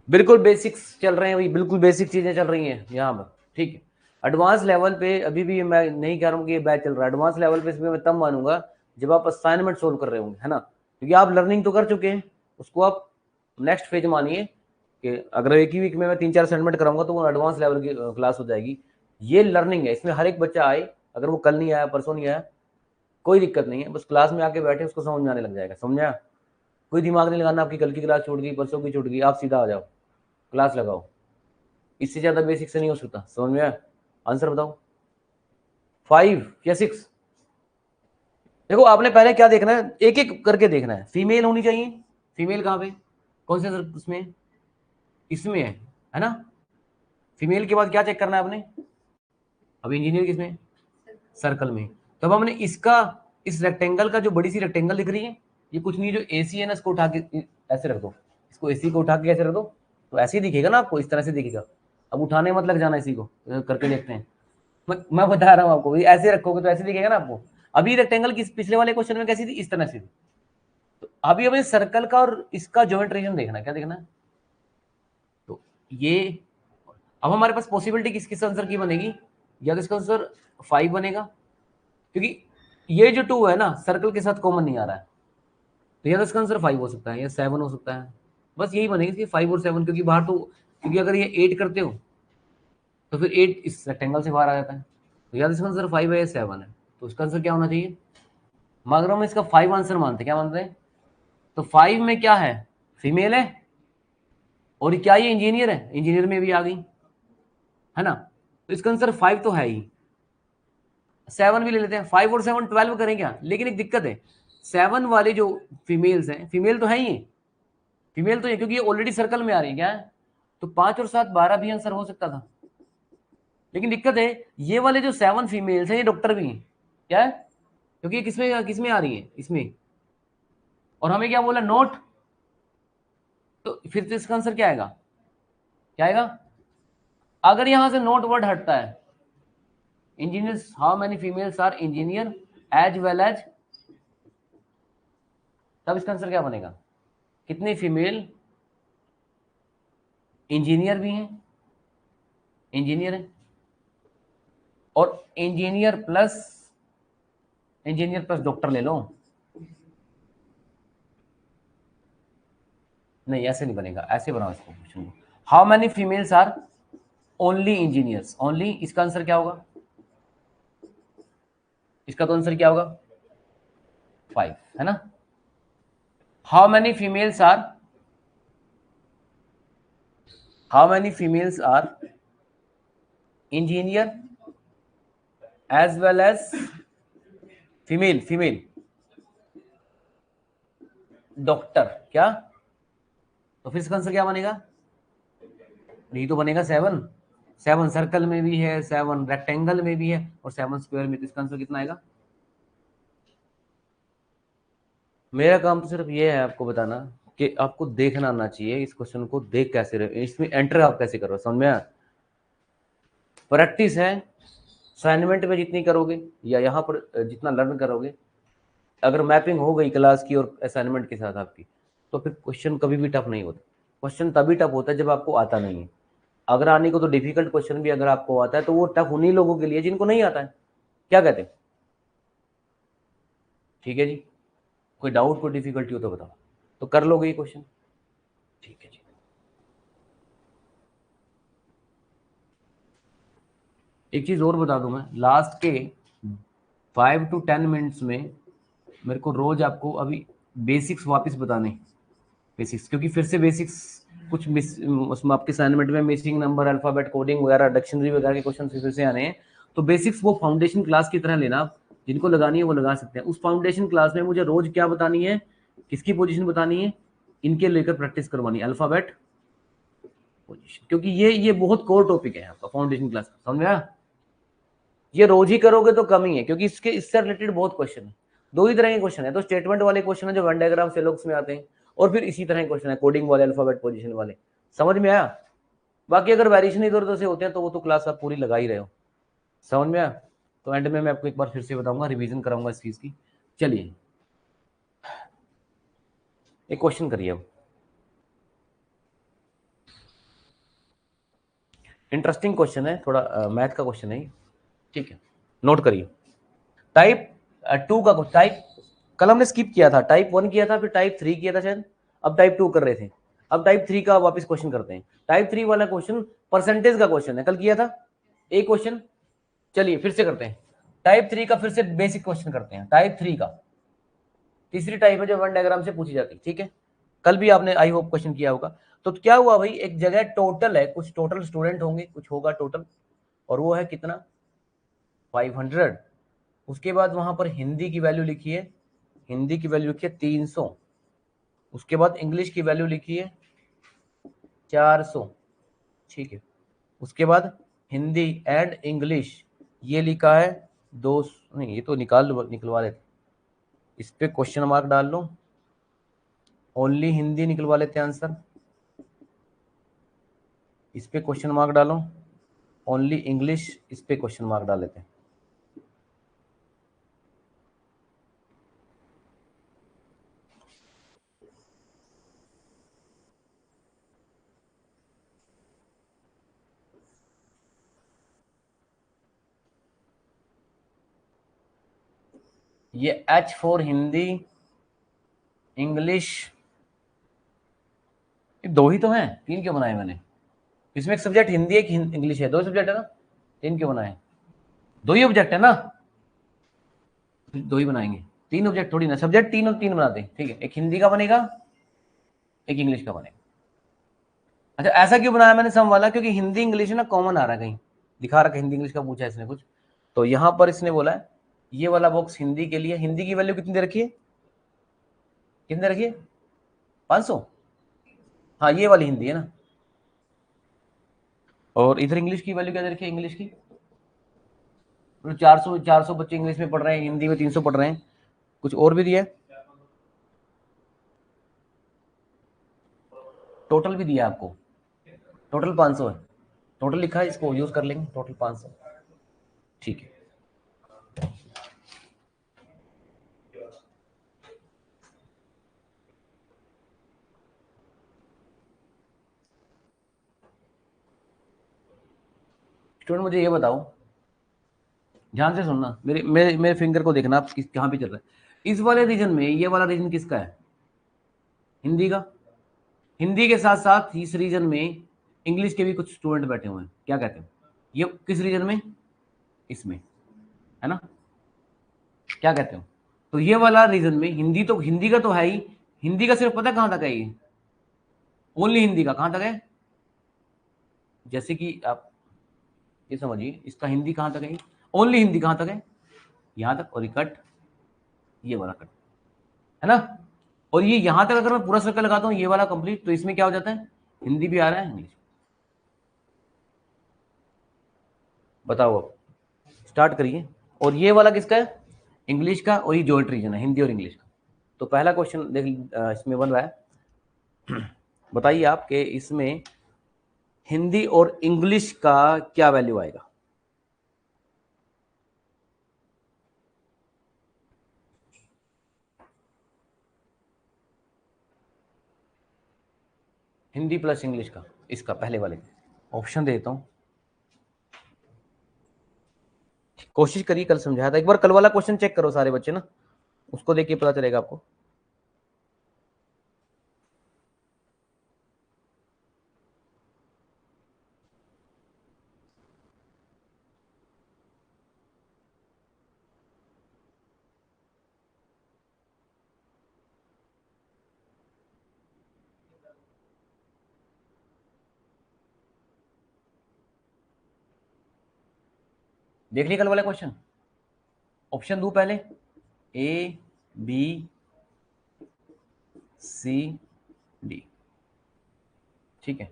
बिल्कुल बेसिक्स चल रहे हैं भाई, बिल्कुल बेसिक चीजें चल रही हैं यहाँ पर, ठीक है। एडवांस लेवल पे अभी भी मैं नहीं कह रहा हूँ कि ये बैच चल रहा है। एडवांस लेवल पे इसमें मैं तब मानूंगा जब आप असाइनमेंट सोल्व कर रहे होंगे, है ना, क्योंकि आप लर्निंग तो कर चुके हैं, उसको आप नेक्स्ट फेज मानिए कि अगर एक ही वीक में मैं 3-4 असाइनमेंट कराऊंगा तो वो एडवांस लेवल की क्लास हो जाएगी। ये लर्निंग है, इसमें हर एक बच्चा आए, अगर वो कल नहीं आया परसों नहीं आया कोई दिक्कत नहीं है, बस क्लास में आके बैठे उसको समझ में आने लग जाएगा, समझा? कोई दिमाग नहीं लगाना आपकी कल की क्लास छूट गई परसों की छूट गई, आप सीधा आ जाओ क्लास लगाओ। इससे ज्यादा बेसिक से नहीं हो सकता, समझ में आया? आंसर बताओ, 5 या 6? देखो आपने पहले क्या देखना है, एक एक करके देखना है। फीमेल होनी चाहिए, फीमेल कहाँ पे, कौन से उसमें, इसमें है ना। फीमेल के बाद क्या चेक करना है आपने, अभी इंजीनियर किसमें, सर्कल में। तो अब हमने इसका, इस रेक्टेंगल का जो बड़ी सी रेक्टेंगल दिख रही है, ये कुछ नहीं, जो एसी है ना, इसको उठा के ऐसे रख दो, इसको एसी को उठा के ऐसे रख दो, तो ऐसे ही दिखेगा ना आपको, इस तरह से दिखेगा। अब उठाने मत लग जाना इसी को, करके देखते हैं। मैं बता रहा हूँ आपको, ऐसे रखोगे तो ऐसे दिखेगा ना आपको। अभी रेक्टेंगल किस पिछले वाले क्वेश्चन में कैसी थी, इस तरह से थी। तो अभी हमें सर्कल का और इसका ज्योमेट्री देखना है, क्या देखना है, तो ये अब हमारे पास पॉसिबिलिटी किस किस आंसर की बनेगी, या तो इसका आंसर 5 बनेगा, क्योंकि ये जो 2 है ना सर्कल के साथ कॉमन नहीं आ रहा है, तो या तो इसका आंसर 5 हो सकता है या 7 हो सकता है, बस यही बनेगी कि 5 और 7, क्योंकि बाहर तो, क्योंकि अगर ये 8 करते हो तो फिर 8 इस रेक्टेंगल से बाहर आ जाता है, तो या तो इसका आंसर 5 है या 7 है, तो इसका आंसर क्या होना चाहिए। मगर हम इसका 5 आंसर मानते, क्या मानते हैं, तो 5 में क्या है, फीमेल है, और क्या ये इंजीनियर है, इंजीनियर में भी आ गई, है ना, तो इसका आंसर 5 तो है ही। 7 भी ले लेते हैं, 5 और 7 12 करें क्या, लेकिन एक दिक्कत है, 7 वाले जो फीमेल्स हैं, फीमेल तो है ही, फीमेल तो है क्योंकि ये ऑलरेडी सर्कल में आ रही है, क्या है, तो 5 और 7 12 भी आंसर हो सकता था, लेकिन दिक्कत है ये वाले जो 7 फीमेल्स हैं ये डॉक्टर भी हैं, क्या है, क्योंकि ये किसमें किसमें आ रही है, इसमें, और हमें क्या बोला, नोट, तो फिर तो इसका आंसर क्या आएगा, क्या आएगा, अगर यहां से नोट वर्ड हटता है, engineers, how many females are engineer as well as, तब इसका आंसर क्या बनेगा, कितनी फीमेल इंजीनियर भी हैं, इंजीनियर है, और इंजीनियर प्लस डॉक्टर ले लो, नहीं ऐसे नहीं बनेगा, ऐसे बनाओ इसको क्वेश्चन को, how many females are only engineers, only, इसका आंसर क्या होगा, इसका तो आंसर क्या होगा 5, है ना। How many females are engineer as well as female doctor, क्या, तो फिर इसका आंसर क्या बनेगा, नहीं तो बनेगा 7, 7 सर्कल में भी है, 7 रेक्टेंगल में भी है, और 7 स्क्वायर में, तो इसका आंसर कितना आएगा। मेरा काम तो सिर्फ ये है आपको बताना कि आपको देखना आना चाहिए, इस क्वेश्चन को देख कैसे रहे, इसमें एंटर आप कैसे करो, समझ में आया। प्रैक्टिस है, असाइनमेंट में जितनी करोगे या यहाँ पर जितना लर्न करोगे, अगर मैपिंग हो गई क्लास की और असाइनमेंट के साथ आपकी, तो फिर क्वेश्चन कभी भी टफ नहीं होता। क्वेश्चन तभी टफ होता है जब आपको आता नहीं है। अगर आने को तो डिफिकल्ट क्वेश्चन भी अगर आपको आता है तो वो टफ उन्हीं लोगों के लिए जिनको नहीं आता है, क्या कहते हैं, ठीक है जी। कोई डाउट कोई डिफिकल्टी हो तो बताओ, तो कर लोगे ये क्वेश्चन, ठीक है जी। एक चीज और बता दूं मैं, लास्ट के 5 to 10 मिनट्स में मेरे को रोज आपको अभी बेसिक्स वापस बताने, बेसिक्स, क्योंकि फिर से बेसिक्स कुछ मिस, उसमें आपके असाइनमेंट में मिसिंग नंबर, अल्फाबेट, कोडिंग वगैरह, डिक्शनरी वगैरह के क्वेश्चन फिर से आने हैं। तो बेसिक्स वो फाउंडेशन क्लास की तरह लेना, जिनको लगानी है वो लगा सकते हैं। उस फाउंडेशन क्लास में मुझे रोज क्या बतानी है, किसकी पोजीशन बतानी है, इनके लेकर प्रैक्टिस करवानी है, अल्फाबेट पोजीशन, क्योंकि ये बहुत कोर टॉपिक है आपका फाउंडेशन क्लास का, समझ में आया? ये रोज ही करोगे तो कम ही है, क्योंकि इससे रिलेटेड बहुत क्वेश्चन है। दो ही तरह के क्वेश्चन है, तो स्टेटमेंट वाले क्वेश्चन है जो वेन डायग्राम से लोग में आते हैं, और फिर इसी तरह के क्वेश्चन है कोडिंग वाले, अल्फाबेट पोजीशन वाले। समझ में आया? बाकी अगर वेरिएशन इधर उधर से होते हैं तो वो तो क्लास आप पूरी लगा ही रहे हो। समझ में आया? तो एंड में मैं आपको एक बार फिर से बताऊंगा, रिवीजन कराऊंगा इस चीज की। चलिए एक क्वेश्चन करिए अब, इंटरेस्टिंग क्वेश्चन है थोड़ा, मैथ का क्वेश्चन है, ठीक है, नोट करिए। टाइप 2 का टाइप, कल हमने स्किप किया था, टाइप 1 किया था, फिर टाइप 3 किया था शायद, अब टाइप 2 कर रहे थे। अब टाइप 3 का वापस क्वेश्चन करते हैं। टाइप 3 वाला क्वेश्चन परसेंटेज का क्वेश्चन है, कल किया था एक क्वेश्चन। चलिए फिर से करते हैं टाइप 3 का, फिर से बेसिक क्वेश्चन करते हैं टाइप 3 का। तीसरी टाइप है जो वन डायग्राम से पूछी जाती है, ठीक है, कल भी आपने आई होप क्वेश्चन किया होगा। तो क्या हुआ भाई, एक जगह टोटल है, कुछ टोटल स्टूडेंट होंगे, कुछ होगा टोटल, और वो है कितना, 500। उसके बाद वहां पर हिंदी की वैल्यू लिखी है, हिंदी की वैल्यू लिखी है 300। उसके बाद इंग्लिश की वैल्यू लिखी है 400, ठीक है। उसके बाद हिंदी एंड इंग्लिश ये लिखा है 200, नहीं ये तो निकलवा लेते, इस पे क्वेश्चन मार्क डाल लो, ओनली हिंदी निकलवा लेते हैं आंसर, इस पे क्वेश्चन मार्क डालो, ओनली इंग्लिश इस पे क्वेश्चन मार्क डाल लेते हैं। ये H फॉर हिंदी, इंग्लिश, दो ही तो हैं, तीन क्यों बनाए मैंने? इसमें एक सब्जेक्ट हिंदी एक इंग्लिश है, दो सब्जेक्ट है ना, तीन क्यों बनाए? दो ही ऑब्जेक्ट है ना, दो ही बनाएंगे, तीन ऑब्जेक्ट थोड़ी ना, सब्जेक्ट तीन और तीन बनाते हैं, ठीक है, एक हिंदी का बनेगा, एक इंग्लिश का बनेगा। अच्छा ऐसा क्यों बनाया मैंने सम वाला, क्योंकि हिंदी इंग्लिश ना कॉमन आ रहा है, कहीं दिखा रहा है हिंदी इंग्लिश का पूछा है इसने कुछ, तो यहां पर इसने बोला है ये वाला बॉक्स हिंदी के लिए, हिंदी की वैल्यू कितनी दे रखी है, कितनी दे रखी है, 500। हाँ ये वाली हिंदी है ना, और इधर इंग्लिश की वैल्यू क्या दे रखी है, इंग्लिश की 400 बच्चे इंग्लिश में पढ़ रहे हैं, हिंदी में 300 पढ़ रहे हैं, कुछ और भी दिया है, टोटल भी दिया है आपको, टोटल 500 है, टोटल लिखा है, इसको यूज कर लेंगे, टोटल 500, ठीक है। स्टूडेंट मुझे ये बताओ, ध्यान से सुनना, मेरे मेरे मेरे फिंगर को देखना, आप कहाँ पे चल रहा है। इस वाले रीजन में ये वाला रीजन किसका है, हिंदी का। हिंदी के साथ साथ इस रीजन में इंग्लिश के भी कुछ स्टूडेंट बैठे हुए हैं, क्या कहते हो, ये किस रीजन में, इसमें, है ना, क्या कहते हो? तो ये वाला रीजन में हिंदी, तो हिंदी का तो है ही, हिंदी का सिर्फ पता कहां तक है, ये ओनली हिंदी का कहां तक है, जैसे कि आप ये समझिए, इसका हिंदी कहां तक है, ओनली हिंदी कहां तक है, यहां तक, और ये कट, ये वाला कट, है ना। और ये यहां तक अगर मैं पूरा सर्कल लगाता हूं ये वाला कंप्लीट, तो इसमें क्या हो जाता है, हिंदी भी आ रहा है, इंग्लिश। बताओ अब, स्टार्ट करिए। और ये वाला किसका है, इंग्लिश का, और ये जॉइंट रीजन है, हिंदी और इंग्लिश का। तो पहला क्वेश्चन देख इसमें बन रहा है, बताइए आप कि इसमें हिंदी और इंग्लिश का क्या वैल्यू आएगा। हिंदी प्लस इंग्लिश का, इसका पहले वाले ऑप्शन देता हूं, कोशिश करिए, कल समझाया था, एक बार कल वाला क्वेश्चन चेक करो सारे बच्चे ना, उसको देख के पता चलेगा आपको। देख लिया कल वाला क्वेश्चन। ऑप्शन दो पहले, ए बी सी डी, ठीक है।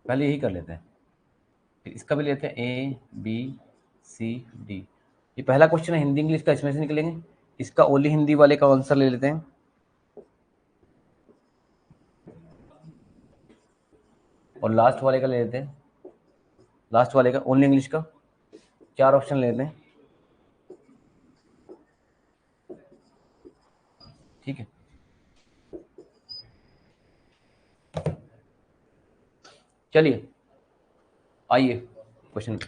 पहले यही कर लेते हैं, फिर इसका भी लेते हैं, ए बी सी डी। ये पहला क्वेश्चन है हिंदी इंग्लिश का, इसमें से निकलेंगे। इसका ओनली हिंदी वाले का आंसर ले लेते हैं, और लास्ट वाले का ले लेते हैं, लास्ट वाले का ओनली इंग्लिश का। 4 ऑप्शन ले लेते हैं, ठीक है। चलिए आइए क्वेश्चन,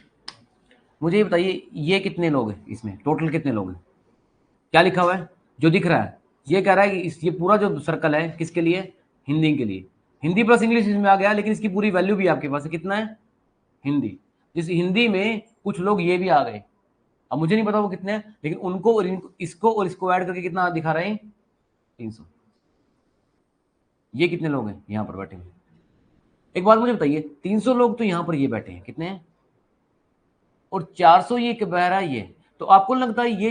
मुझे ये बताइए ये कितने लोग हैं इसमें, टोटल कितने लोग हैं? क्या लिखा हुआ है जो दिख रहा है? ये कह रहा है कि ये पूरा जो सर्कल है किसके लिए? हिंदी के लिए। हिंदी प्लस इंग्लिश इसमें आ गया, लेकिन इसकी पूरी वैल्यू भी आपके पास है, कितना है? हिंदी। जिस हिंदी में कुछ लोग ये भी आ गए, अब मुझे नहीं पता वो कितने हैं, लेकिन उनको और इसको और इसको ऐड करके कितना दिखा रहे हैं? 300। ये कितने लोग हैं यहाँ पर बैठे हुए? एक बात मुझे बताइए, 300 लोग तो यहाँ पर ये बैठे हैं, कितने हैं? और 400 ये बह रहा है ये, तो आपको लगता है ये,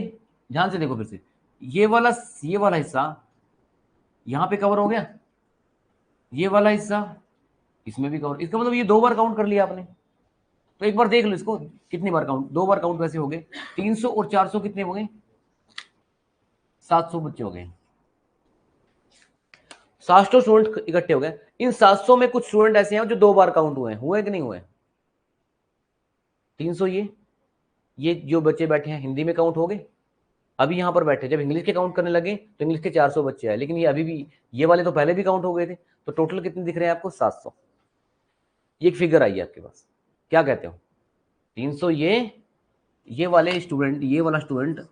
ध्यान से देखो फिर से, ये वाला हिस्सा यहाँ पे कवर हो गया, ये वाला हिस्सा इसमें भी कवर, इसका मतलब ये 2 बार काउंट कर लिया आपने। तो एक बार देख लो इसको, कितनी बार काउंट, 2 बार काउंट वैसे हो गए। 300 और 400 कितने हो गए? 700 बच्चे हो गए। 700 स्टूडेंट इकट्ठे हो गए। इन 700 में कुछ स्टूडेंट ऐसे हैं जो 2 बार काउंट हुए कि नहीं हुए? 300 ये जो बच्चे बैठे हैं हिंदी में काउंट हो गए। अभी यहां पर बैठे, जब इंग्लिश के काउंट करने लगे तो इंग्लिश के 400 बच्चे आए, लेकिन ये अभी भी, ये वाले तो पहले भी काउंट हो गए थे। तो टोटल कितने दिख रहे हैं आपको? 700। ये एक फिगर आई है आपके पास, क्या कहते हो? 300 ये वाले स्टूडेंट, ये वाला स्टूडेंट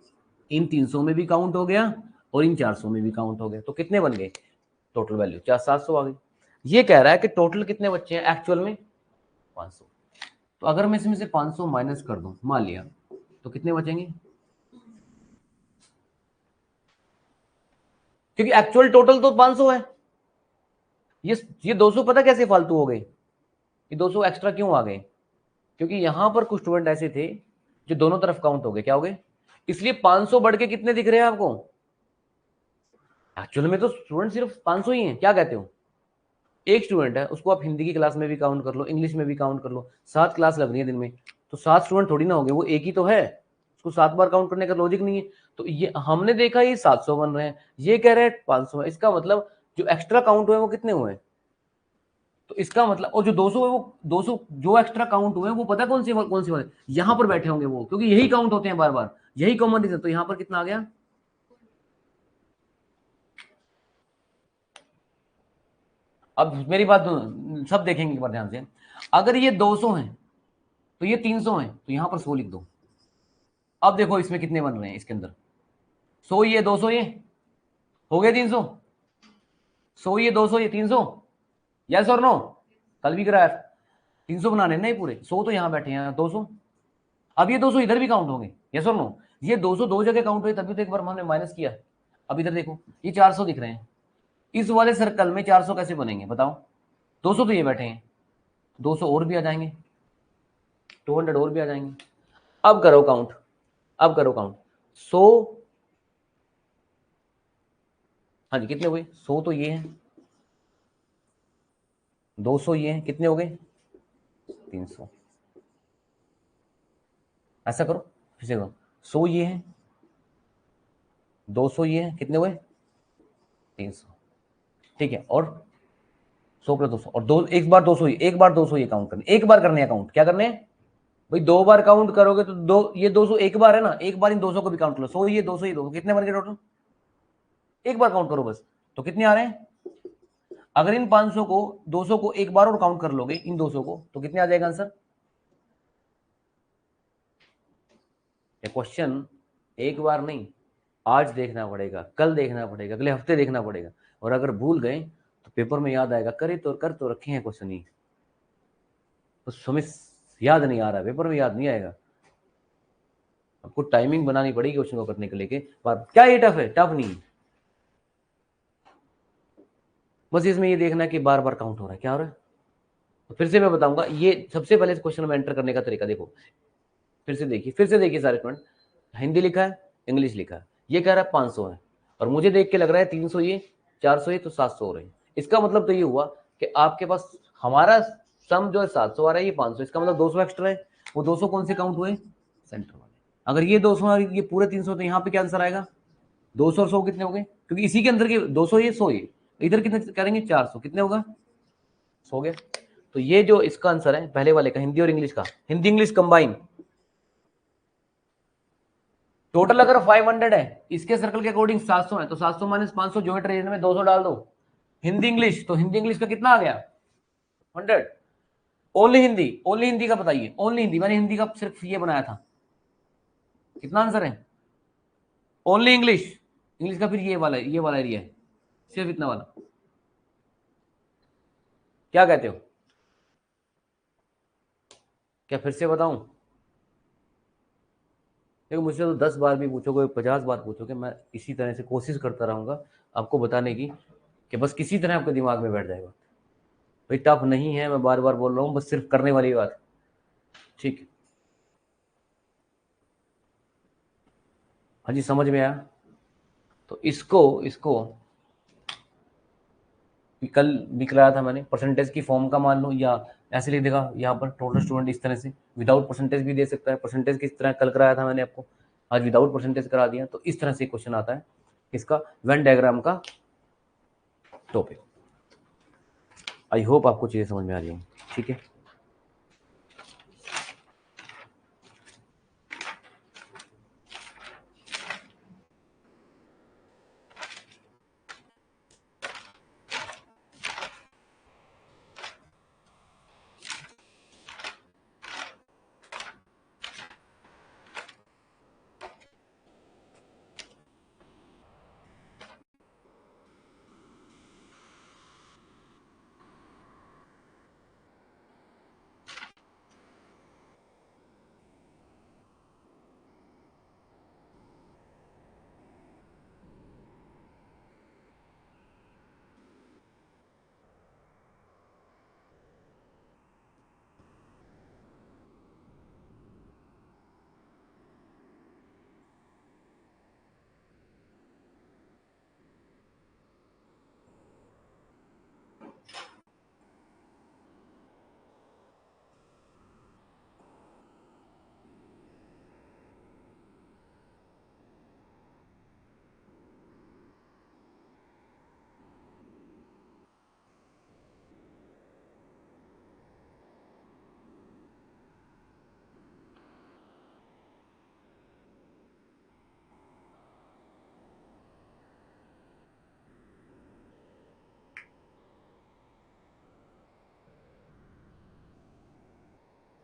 इन 300 में भी काउंट हो गया और इन 400 में भी काउंट हो गया, तो कितने बन गए? टोटल वैल्यू 700 आ गई। ये कह रहा है कि टोटल कितने बच्चे हैं एक्चुअल में? 500। तो अगर मैं इसमें से 500 माइनस कर दूं, मान लिया, तो कितने बचेंगे? क्योंकि एक्चुअल टोटल तो 500 है। ये 200 पता कैसे फालतू हो गए? ये 200 एक्स्ट्रा क्यों आ गए? क्योंकि यहां पर कुछ स्टूडेंट ऐसे थे जो दोनों तरफ काउंट हो गए, क्या हो गए? इसलिए 500 बढ़ के कितने दिख रहे हैं आपको? एक्चुअल में तो स्टूडेंट सिर्फ 500 ही हैं, क्या कहते हो? एक स्टूडेंट है, उसको आप हिंदी की क्लास में भी काउंट कर लो, इंग्लिश में भी काउंट कर लो, 7 क्लास लग रही है दिन में, तो 7 स्टूडेंट थोड़ी ना हो गए, वो एक ही तो है, उसको 7 बार काउंट करने का लॉजिक नहीं है। तो ये हमने देखा ये 700 बन रहे हैं, ये कह रहे हैं 500 है, इसका मतलब जो एक्स्ट्रा काउंट हुए वो कितने हुए? तो इसका मतलब, और जो 200 है वो 200 जो एक्स्ट्रा काउंट हुए वो पता कौन से वाले? यहां पर बैठे होंगे वो, क्योंकि यही काउंट होते हैं बार बार, यही कॉमन रीजन। तो यहां पर कितना आ गया? अब मेरी बात सब देखेंगे एक बार ध्यान से। अगर ये 200 है तो ये 300 है, तो यहां पर 100 लिख दो। अब देखो इसमें कितने बन रहे हैं इसके अंदर, 100 ये 200 ये हो गए 300, 100 ये 200 ये 300, यस और नो? कल भी कराया, 300 बनाने नहीं पूरे, 100 तो यहां बैठे हैं 200, अब ये 200 इधर भी काउंट होंगे, यस और नो? ये 200 दो जगह काउंट हुए, तभी तो एक बार हमने माइनस किया। अब इधर देखो ये 400 दिख रहे हैं, इस वाले सर्कल में 400 कैसे बनेंगे बताओ? 200 तो ये बैठे हैं, 200 और भी आ जाएंगे, 200 और भी आ जाएंगे। अब करो काउंट, अब करो काउंट, 100, हाँ जी कितने हुए? 100 तो ये है, 200 ये है, कितने हो गए? 300। ऐसा करो फिर से करो, 100 ये है, 200 ये है, कितने हुए? 300, ठीक है। और 100 प्लस 200 और दो, एक बार 200 एक बार 200 ये काउंट करने, एक बार करने हैं काउंट, क्या करने हैं भाई? 2 बार काउंट करोगे तो ये 200 एक बार है ना, एक बार इन 200 को भी काउंट करो, 100 ये 200 ये 200, कितने बन गए टोटल? एक बार काउंट करो बस, तो कितने आ रहे हैं? अगर इन 500 को 200 को एक बार और काउंट कर लोगे इन 200 को, तो कितने आ जाएगा आंसर? ये क्वेश्चन एक बार नहीं, आज देखना पड़ेगा, कल देखना पड़ेगा, अगले हफ्ते देखना पड़ेगा, और अगर भूल गए तो पेपर में याद आएगा, करे तो कर तो रखे हैं क्वेश्चन ही, तो सुमित याद नहीं आ रहा है, पेपर में याद नहीं आएगा, आपको टाइमिंग बनानी पड़ेगी क्वेश्चन को करने के लिए। क्या ये टफ है? टफ नहीं, बस इसमें ये देखना है कि बार बार काउंट हो रहा है, क्या हो रहा है। तो फिर से मैं बताऊंगा, ये सबसे पहले क्वेश्चन में एंटर करने का तरीका देखो, फिर से देखिए सारे स्टूडेंट, हिंदी लिखा है, इंग्लिश लिखा है, ये कह रहा है 500 है, और मुझे देख के लग रहा है 300 ये, 400 ये, तो 700 हो रहे हैं। इसका मतलब तो ये हुआ कि आपके पास हमारा सम जो है 700 आ रहा है, ये 500, इसका मतलब 200 एक्स्ट्रा है। वो 200 कौन से काउंट हुए? सेंटर वाले। अगर ये 200 और ये पूरे 300, तो यहाँ पे क्या आंसर आएगा? 200 और 100 कितने हो गए? क्योंकि इसी के अंदर के 200 ये 100 ये, इधर कितने करेंगे? 400, कितने होगा? 100 गया। तो ये जो इसका आंसर है पहले वाले का, हिंदी और इंग्लिश का, हिंदी इंग्लिश कंबाइन, टोटल अगर 500 है, इसके सर्कल के अकॉर्डिंग 700 है, तो 700 माइनस 500, ज्योमेट्री में 200 डाल दो। हिंदी इंग्लिश, तो हिंदी इंग्लिश का कितना आ गया? 100। ओनली हिंदी, ओनली हिंदी का बताइए, ओनली हिंदी, मैंने हिंदी का सिर्फ ये बनाया था, कितना आंसर है? ओनली इंग्लिश, इंग्लिश का फिर ये वाला एरिया है, सिर्फ इतना वाला, क्या कहते हो? क्या फिर से बताऊं? देखो मुझसे तो 10 बार भी पूछोगे, 50 बार पूछोगे, मैं इसी तरह से कोशिश करता रहूंगा आपको बताने की, कि बस किसी तरह आपके दिमाग में बैठ जाएगा। भाई टफ नहीं है, मैं बार बार बोल रहा हूँ, बस सिर्फ करने वाली बात, ठीक है। हाँ जी, समझ में आया। तो इसको इसको कल भी कराया था मैंने, परसेंटेज की फॉर्म का मान लो, या ऐसे लिख देगा यहाँ पर टोटल स्टूडेंट इस तरह से, विदाउट परसेंटेज भी दे सकता है, परसेंटेज किस तरह कल कराया था मैंने आपको, आज विदाउट परसेंटेज करा दिया। तो इस तरह से क्वेश्चन आता है इसका वेन डायग्राम का टॉपिक। आई होप आपको चीजें समझ में आ रही हैं, ठीक है।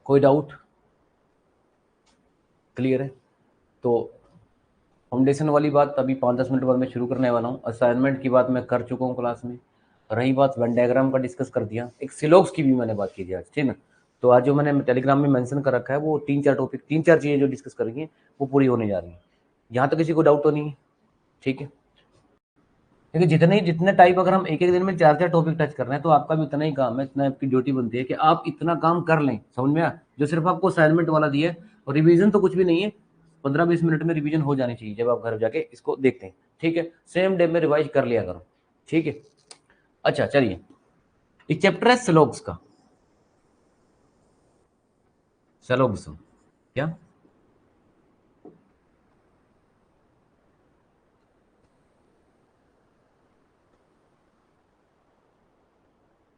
कोई डाउट? क्लियर है? तो फाउंडेशन वाली बात अभी 5-10 मिनट बाद मैं शुरू करने वाला हूँ। असाइनमेंट की बात मैं कर चुका हूँ क्लास में। रही बात वेन डायग्राम का, डिस्कस कर दिया। एक सिलोक्स की भी मैंने बात की थी आज, ठीक है। तो आज जो मैंने टेलीग्राम में मेंशन कर रखा है, वो 3-4 टॉपिक, 3-4 चीज़ें जो डिस्कस करेंगे वो पूरी होने जा रही हैं। यहाँ तो किसी को डाउट तो नहीं है, ठीक है। देखिए जितने टाइप, अगर हम एक एक दिन में 4-4 टॉपिक टच कर रहे हैं, तो आपका भी उतना ही काम है, इतना आपकी ड्यूटी बनती है कि आप इतना काम कर लें। समझ में आया? जो सिर्फ आपको असाइनमेंट वाला दिया है, और रिवीजन तो कुछ भी नहीं है, 15-20 मिनट में रिवीजन हो जानी चाहिए जब आप घर जाके इसको देखते हैं, ठीक है। सेम डे में रिवाइज कर लिया करो, ठीक है। अच्छा चलिए, एक चैप्टर है स्लोग्स का, स्लोग्स, क्या?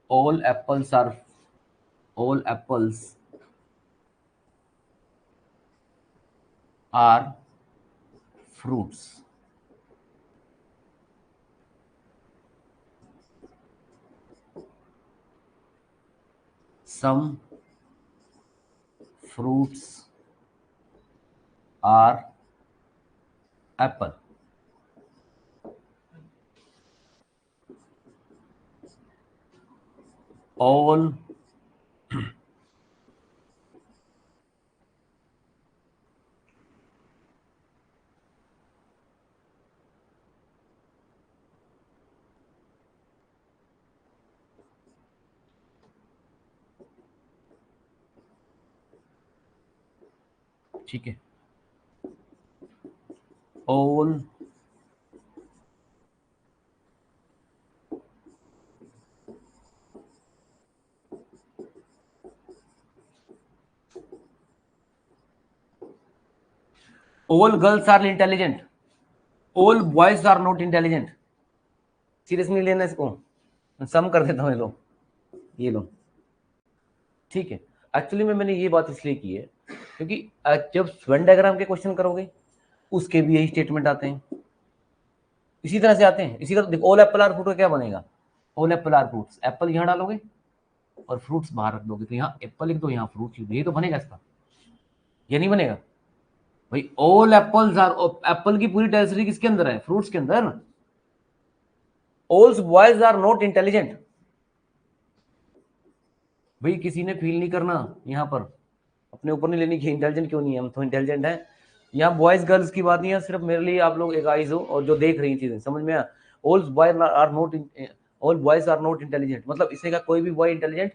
All apples are all apples are fruits, some fruits are apple, all ठीक है, all all girls are intelligent, all boys are not intelligent. Serious नहीं लेना इसको, सम कर देता हूँ ये लो, ठीक है। एक्चुअली में मैंने ये बात इसलिए की है क्योंकि जब वेन डायग्राम के क्वेश्चन करोगे उसके भी यही स्टेटमेंट आते हैं, इसी तरह से आते हैं। इसी तरह देखो, ऑल एप्पल आर फ्रूट का क्या बनेगा, all apple are fruits, apple यहाँ डालोगे और फ्रूट्स बाहर रख दोगे, तो यहाँ एप्पल लिख दो, यहाँ फ्रूट्स लिख दो, ये तो बनेगा इसका, ये नहीं बनेगा भाई। ऑल एप्पल्स आर, एप्पल की पूरी टेरिटरी किसके अंदर है, फ्रूट्स के अंदर। All boys are not intelligent, भाई किसी ने फील नहीं करना यहाँ पर, अपने ऊपर नहीं लेनी कि इंटेलिजेंट क्यों नहीं है, हम तो इंटेलिजेंट है। यहाँ बॉयज गर्ल्स की बात नहीं है, सिर्फ मेरे लिए आप लोग एक आइज हो और जो देख रही चीजें समझ में आ। All boys are not, all boys are not intelligent मतलब इसने कहा कोई भी बॉय इंटेलिजेंट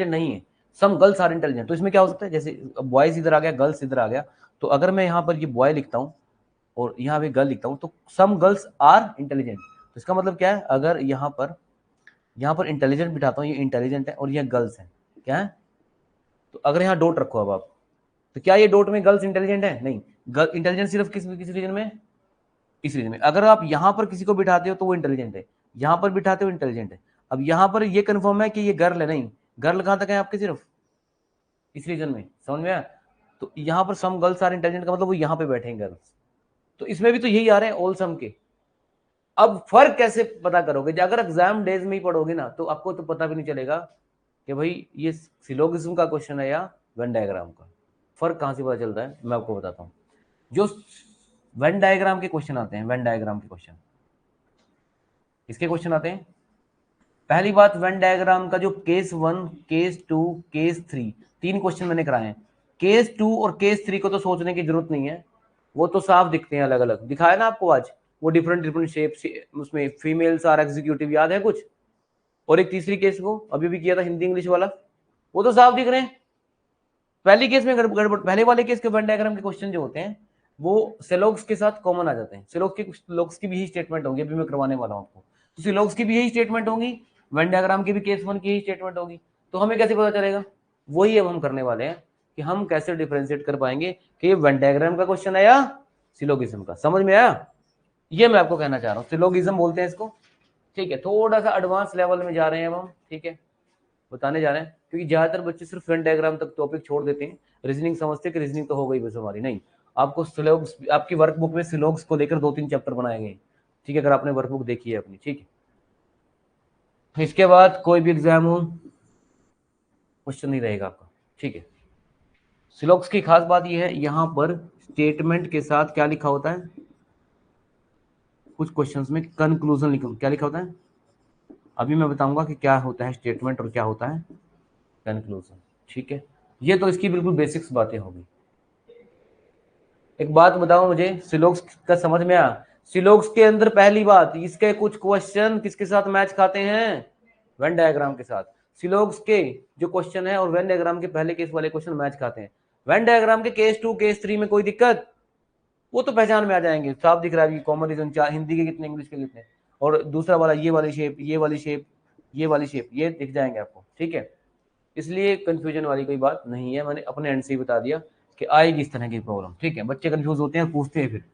नहीं है। सम गर्ल्स आर इंटेलिजेंट, तो इसमें क्या हो सकता है, जैसे बॉयज इधर आ गया, गर्ल्स इधर आ गया, तो अगर मैं यहाँ पर ये बॉय लिखता हूँ और यहाँ पे गर्ल लिखता हूँ तो सम गर्ल्स आर इंटेलिजेंट, तो इसका मतलब क्या है, अगर यहाँ पर इंटेलिजेंट बिठाता हूँ, ये इंटेलिजेंट है और ये गर्ल्स है, क्या है, तो अगर यहाँ डॉट रखो अब आप, तो क्या ये डॉट में गर्ल्स इंटेलिजेंट है, नहीं। इंटेलिजेंट सिर्फ किस रीजन में, इस रीजन में। अगर आप यहाँ पर किसी को बिठाते हो तो वो इंटेलिजेंट है, यहाँ पर बिठाते हो इंटेलिजेंट है। अब यहाँ पर ये कंफर्म है कि ये गर्ल है, नहीं, गर्ल कहाँ तक है आपके, सिर्फ इस रीजन में, समझ में आया। तो यहाँ पर सम गर्ल्स आर इंटेलिजेंट का मतलब वो यहाँ पे बैठे हैं गर्ल्स, तो इसमें भी तो यही आ रहे हैं ऑल सम के। अब फर्क कैसे पता करोगे, अगर एग्जाम डेज में ही पढ़ोगे ना तो आपको तो पता भी नहीं चलेगा कि भाई ये सिलोगिज्म का क्वेश्चन है या वेन डायग्राम का। फर्क कहां से पता चलता है, मैं आपको बताता हूं। जो वेन डायग्राम के क्वेश्चन आते हैं, वेन डायग्राम के क्वेश्चन, इसके क्वेश्चन आते हैं, पहली बात वेन डायग्राम का जो केस 1, केस 2, केस 3, 3 क्वेश्चन मैंने कराए हैं। केस 2 और केस 3 को तो सोचने की जरूरत नहीं है, वो तो साफ दिखते हैं, अलग अलग दिखाया ना आपको आज, वो डिफरेंट डिफरेंट शेप, उसमें फीमेल्स आर एग्जीक्यूटिव, याद है कुछ। और एक तीसरी केस को अभी भी किया था, हिंदी इंग्लिश वाला, वो तो साफ दिख रहे हैं। पहली केस में गड़बड़, पहले वाले केस के वेन डायग्राम के क्वेश्चन जो होते हैं वो सिलोग्स के साथ कॉमन आ जाते हैं। सिलोग्स की भी यही स्टेटमेंट होगी, अभी मैं करवाने वाला हूं आपको, तो सिलोग्स की भी यही स्टेटमेंट होगी, वेन डायग्राम की भी केस 1 की यही स्टेटमेंट होगी। तो हमें कैसे पता चलेगा, वही अब हम करने वाले हैं कि हम कैसे डिफरेंशिएट कर पाएंगे कि ये वेन डायग्राम का क्वेश्चन है या सिलोगिज्म का। समझ में आया, ये मैं आपको कहना चाह रहा हूँ, सिलोगिज्म बोलते हैं इसको, ठीक है। थोड़ा सा एडवांस लेवल में जा रहे हैं अब हम, ठीक है, बताने जा रहे हैं, क्योंकि ज्यादातर बच्चे सिर्फ वेन डायग्राम तक टॉपिक छोड़ देते हैं, रीजनिंग समझते कि रीजनिंग तो हो गई बस हमारी, नहीं। आपको सिलोग्स, आपकी वर्कबुक में सिलोग्स को लेकर 2-3 चैप्टर बनाए गए, ठीक है, अगर आपने वर्कबुक देखी है अपनी, ठीक है। इसके बाद कोई भी एग्जाम हो क्वेश्चन नहीं रहेगा आपका, ठीक है। सिलोग्स की खास बात यह है, यहाँ पर स्टेटमेंट के साथ क्या लिखा होता है, कुछ क्वेश्चंस में कंक्लूजन लिखा, क्या लिखा होता है, अभी मैं बताऊंगा कि क्या होता है स्टेटमेंट और क्या होता है कंक्लूजन, ठीक है। ये तो इसकी बिल्कुल बेसिक्स बातें होगी। एक बात बताओ मुझे, सिलोग्स का समझ में आया, सिलोग्स के अंदर पहली बात, इसके कुछ क्वेश्चन किसके साथ मैच खाते हैं, वेन डायग्राम के साथ। सिलोग्स के जो क्वेश्चन है और वेन डायग्राम के पहले केस वाले क्वेश्चन मैच खाते हैं। वेन डायग्राम के केस 2, केस 3 में कोई दिक्कत, वो तो पहचान में आ जाएंगे, साफ दिख रहा है कॉमन रीजन, चार हिंदी के कितने, इंग्लिश के कितने, और दूसरा वाला ये वाली शेप, ये वाली शेप, ये वाली शेप, ये दिख जाएंगे आपको, ठीक है। इसलिए कंफ्यूजन वाली कोई बात नहीं है, मैंने अपने एंड से ही बता दिया कि आएगी इस तरह की प्रॉब्लम, ठीक है। बच्चे कंफ्यूज होते हैं, पूछते हैं फिर।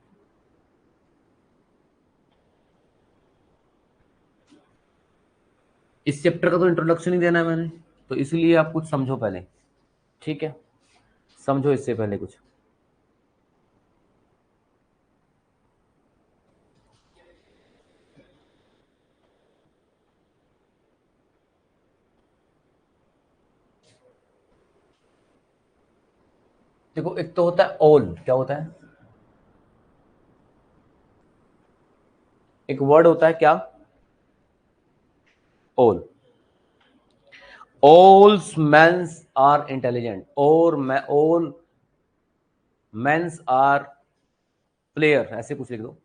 इस चैप्टर का तो इंट्रोडक्शन ही देना है मैंने, तो इसलिए आप कुछ समझो पहले, ठीक है, समझो इससे पहले कुछ। देखो, एक तो होता है ऑल, क्या होता है, एक वर्ड होता है क्या, all. All mens are intelligent, और मैं ऑल मेंस आर प्लेयर, ऐसे कुछ लिख दो।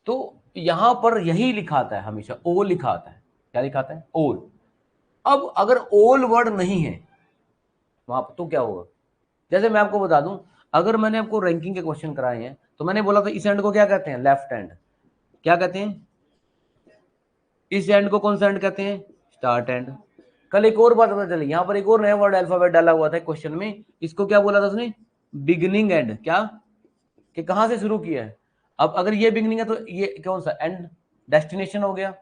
तो यहां पर यही लिखा आता है, हमेशा ओल लिखा आता है, क्या लिखा आता है, ओल। अब अगर ओल वर्ड नहीं है वहां पर तो क्या होगा, जैसे मैं आपको बता दूं, अगर मैंने आपको रैंकिंग के क्वेश्चन कराए हैं तो मैंने बोला था इस एंड को क्या कहते हैं, लेफ्ट हैंड। क्या कहते हैं, इस एंड को कौन सा एंड कहते हैं, स्टार्ट एंड। कल एक और बात पता चली, यहाँ पर एक और नया वर्ड अल्फाबेट डाला हुआ था क्वेश्चन में, इसको क्या बोला था उसने, बिगिनिंग एंड। क्या, कि कहां से शुरू किया है। अब अगर ये बिगिनिंग है तो ये कौन सा एंड, डेस्टिनेशन हो गया।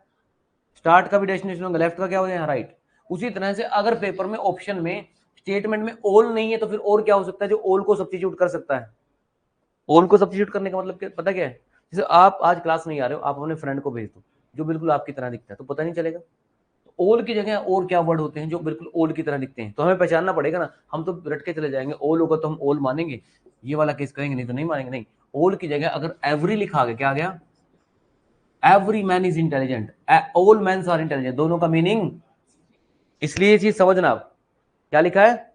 स्टार्ट का भी डेस्टिनेशन होगा, लेफ्ट का क्या हो गया, राइट। उसी तरह से अगर पेपर में ऑप्शन में स्टेटमेंट में ऑल नहीं है तो फिर और क्या हो सकता है जो ऑल को सब्स्टिट्यूट कर सकता है। ऑल को सब्स्टिट्यूट करने का मतलब क्या, पता क्या है, जैसे आप आज क्लास नहीं आ रहे हो, आप अपने फ्रेंड को भेज दो जो बिल्कुल आपकी तरह दिखता है, तो पता नहीं चलेगा। ओल की जगह और क्या वर्ड होते हैं जो बिल्कुल ओल की तरह दिखते हैं, तो हमें पहचानना पड़ेगा ना। हम तो रट के चले जाएंगे, ओल होगा तो हम ओल मानेंगे, ये वाला केस करेंगे, नहीं तो नहीं मानेंगे। नहीं, ओल की जगह अगर एवरी लिखा आ गया, क्या आ गया, every man is intelligent, all man are intelligent, दोनों का मीनिंग। इसलिए ये चीज समझना आप, क्या लिखा है,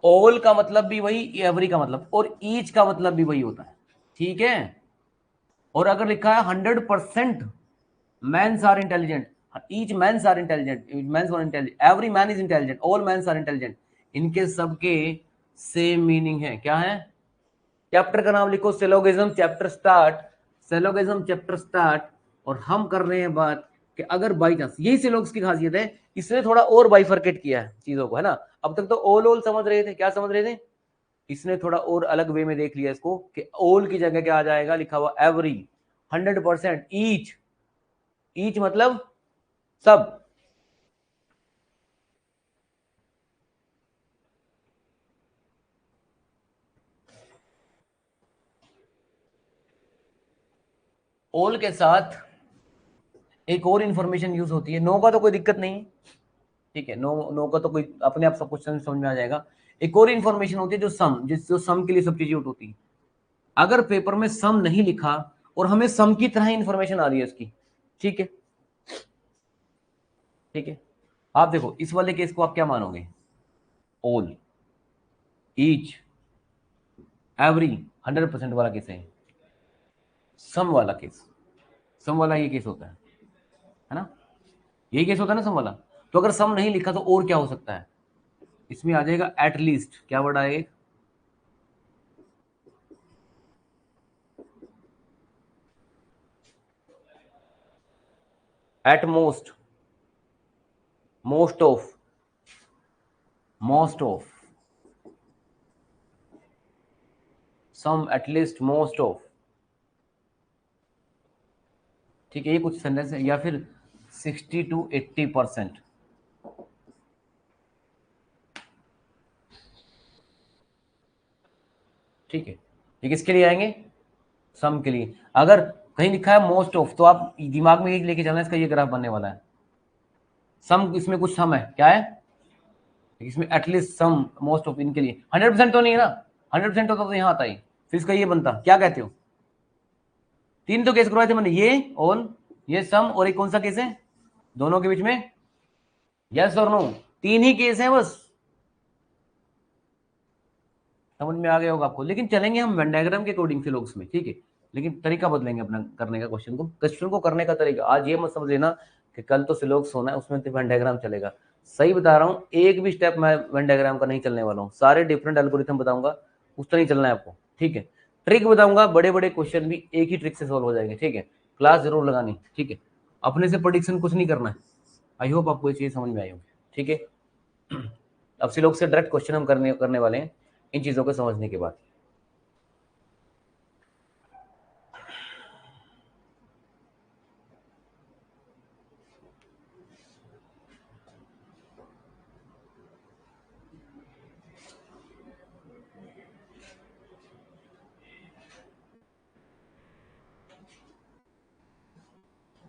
ऑल का मतलब भी वही, एवरी का मतलब, और ईच का मतलब भी वही होता है, ठीक है। और अगर लिखा है 100% men's are intelligent, each men's are intelligent, men's are intelligent, every man is intelligent, all men's are intelligent, इनके सबके सेम मीनिंग है। क्या है, चैप्टर का नाम लिखो syllogism chapter start, syllogism chapter start. और हम कर रहे हैं बात कि अगर बाई चांस, यही सिलोग्स की खासियत है, इसने थोड़ा और बाइफरकेट किया है चीजों को, है ना। अब तक तो ओल समझ रहे थे, क्या समझ रहे थे, इसने थोड़ा और अलग वे में देख लिया इसको कि ओल की जगह क्या आ जाएगा, लिखा हुआ एवरी, 100%, ईच, ईच मतलब सब। ऑल के साथ एक और इंफॉर्मेशन यूज होती है, नो का तो कोई दिक्कत नहीं, ठीक है, नो नो का तो कोई अपने आप सब क्वेश्चन समझ में आ जाएगा। एक और इंफॉर्मेशन होती है जो सम, जो सम के लिए सब्स्टिट्यूट होती है। अगर पेपर में सम नहीं लिखा और हमें सम की तरह इंफॉर्मेशन आ रही है इसकी, ठीक है, ठीक है। आप देखो इस वाले केस को आप क्या मानोगे, ऑल, ईच, एवरी, 100% वाला केस है। सम वाला केस, सम वाला ये केस होता है ना, यही केस होता है ना सम वाला। तो अगर सम नहीं लिखा तो और क्या हो सकता है, इसमें आ जाएगा एटलीस्ट, क्या वर्ड आएगा, at most, most of, most of, some, at least, most of, ठीक है, ये कुछ सेंटेंस है। या फिर 60 to 80%, ठीक है। ये किसके लिए आएंगे, सम के लिए। अगर कहीं लिखा है मोस्ट ऑफ तो आप दिमाग में ये लेके चलना, इसका ये ग्राफ बनने वाला है। सम, इसमें कुछ सम है, क्या है, इसमें एटलीस्ट, सम, मोस्ट ऑफ, इनके लिए 100% तो नहीं है ना, 100% होता तो यहाँ आता ही, फिर इसका ये बनता, क्या कहते हो, तीन तो केस करवाए थे मैंने, ये ऑल, ये सम, और एक कौन सा केस है, दोनों के बीच में यस और नो, तीन ही केस है बस। समझ में आ गया होगा आपको। लेकिन चलेंगे हम वेन डायग्राम के अकॉर्डिंग सिलोग्स में, ठीक है, लेकिन तरीका बदलेंगे अपना करने का, क्वेश्चन को करने का तरीका। आज ये मत समझ लेना कि कल तो सिलोग्स होना है उसमें तो वेन डायग्राम चलेगा। सही बता रहा हूँ, एक भी स्टेप मैं वेन डायग्राम का नहीं चलने वाला हूँ, सारे डिफरेंट एल्गोरिथम बताऊंगा, उस तरह ही चलना है आपको, ठीक है। ट्रिक बताऊंगा, बड़े बड़े क्वेश्चन भी एक ही ट्रिक से सोल्व हो जाएंगे, ठीक है। क्लास जरूर लगानी, ठीक है। अपने से प्रेडिक्शन कुछ नहीं करना है। आई होप आपको ये चीज समझ में आई होगी, ठीक है। अब सिलोग से डायरेक्ट क्वेश्चन हम करने वाले हैं इन चीजों को समझने के बाद।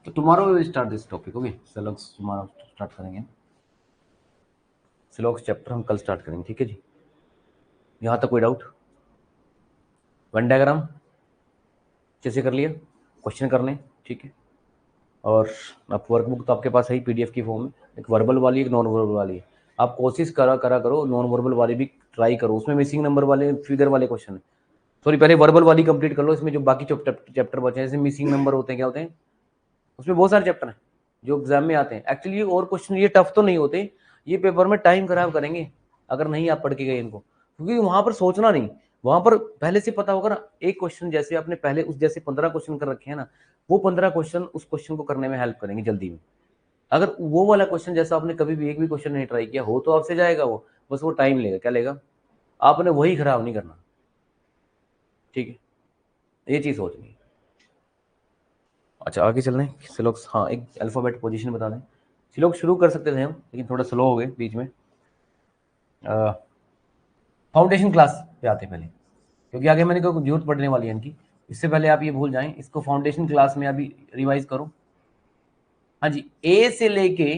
तो tomorrow we will start this topic, okay. सिलोक्स टुमारो स्टार्ट करेंगे, सिलोक्स चैप्टर हम कल स्टार्ट करेंगे, ठीक है जी। यहाँ तक कोई डाउट, वन डायग्राम कैसे कर लिया, क्वेश्चन करने, ठीक है। और आप वर्कबुक तो आपके पास है ही पीडीएफ की फॉर्म में, एक वर्बल वाली एक नॉन वर्बल वाली है। आप कोशिश करा करो नॉन वर्बल वाली भी ट्राई करो, उसमें मिसिंग नंबर वाले फिगर वाले क्वेश्चन है। सॉरी, पहले वर्बल वाली कंप्लीट कर लो, इसमें जो बाकी चैप्टर बचे हैं, जैसे मिसिंग नंबर होते हैं, क्या होते हैं, उसमें बहुत सारे चैप्टर हैं जो एग्जाम में आते हैं। एक्चुअली और क्वेश्चन ये टफ तो नहीं होते, ये पेपर में टाइम खराब करेंगे, अगर नहीं आप पढ़ के गए इनको, क्योंकि वहां पर सोचना नहीं, वहां पर पहले से पता होगा ना। एक क्वेश्चन जैसे आपने पहले उस जैसे 15 क्वेश्चन कर रखे हैं ना, वो 15 क्वेश्चन उस क्वेश्चन को करने में हेल्प करेंगे जल्दी में। अगर वो वाला क्वेश्चन जैसा आपने कभी भी एक भी क्वेश्चन नहीं ट्राई किया हो तो आपसे जाएगा वो, बस वो टाइम लेगा। क्या लेगा? आपने वही खराब नहीं करना, ठीक है, ये चीज सोचनी है। अच्छा आगे चल रहे हैं चलो। हाँ एक अल्फाबेट पोजीशन बता दें। चलो शुरू कर सकते थे हम, लेकिन थोड़ा स्लो हो गए बीच में। फाउंडेशन क्लास पे आते पहले, क्योंकि आगे मैंने कोई जरूरत पड़ने वाली है इनकी। इससे पहले आप ये भूल जाएं, इसको फाउंडेशन क्लास में अभी रिवाइज करो। हाँ जी, ए से लेके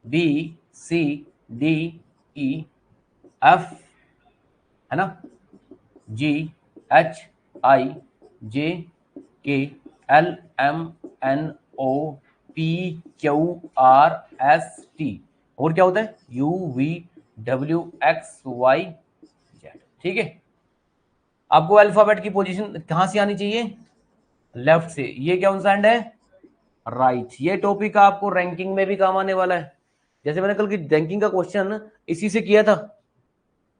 B C D E F, है ना, G H I J K L M N O P Q R S T, और क्या होता है U V W X Y Z. ठीक है, आपको अल्फाबेट की पोजीशन कहां से आनी चाहिए? लेफ्ट से। ये क्या हैंड है? राइट। ये टॉपिक आपको रैंकिंग में भी काम आने वाला है। जैसे मैंने कल की रैंकिंग का क्वेश्चन इसी से किया था,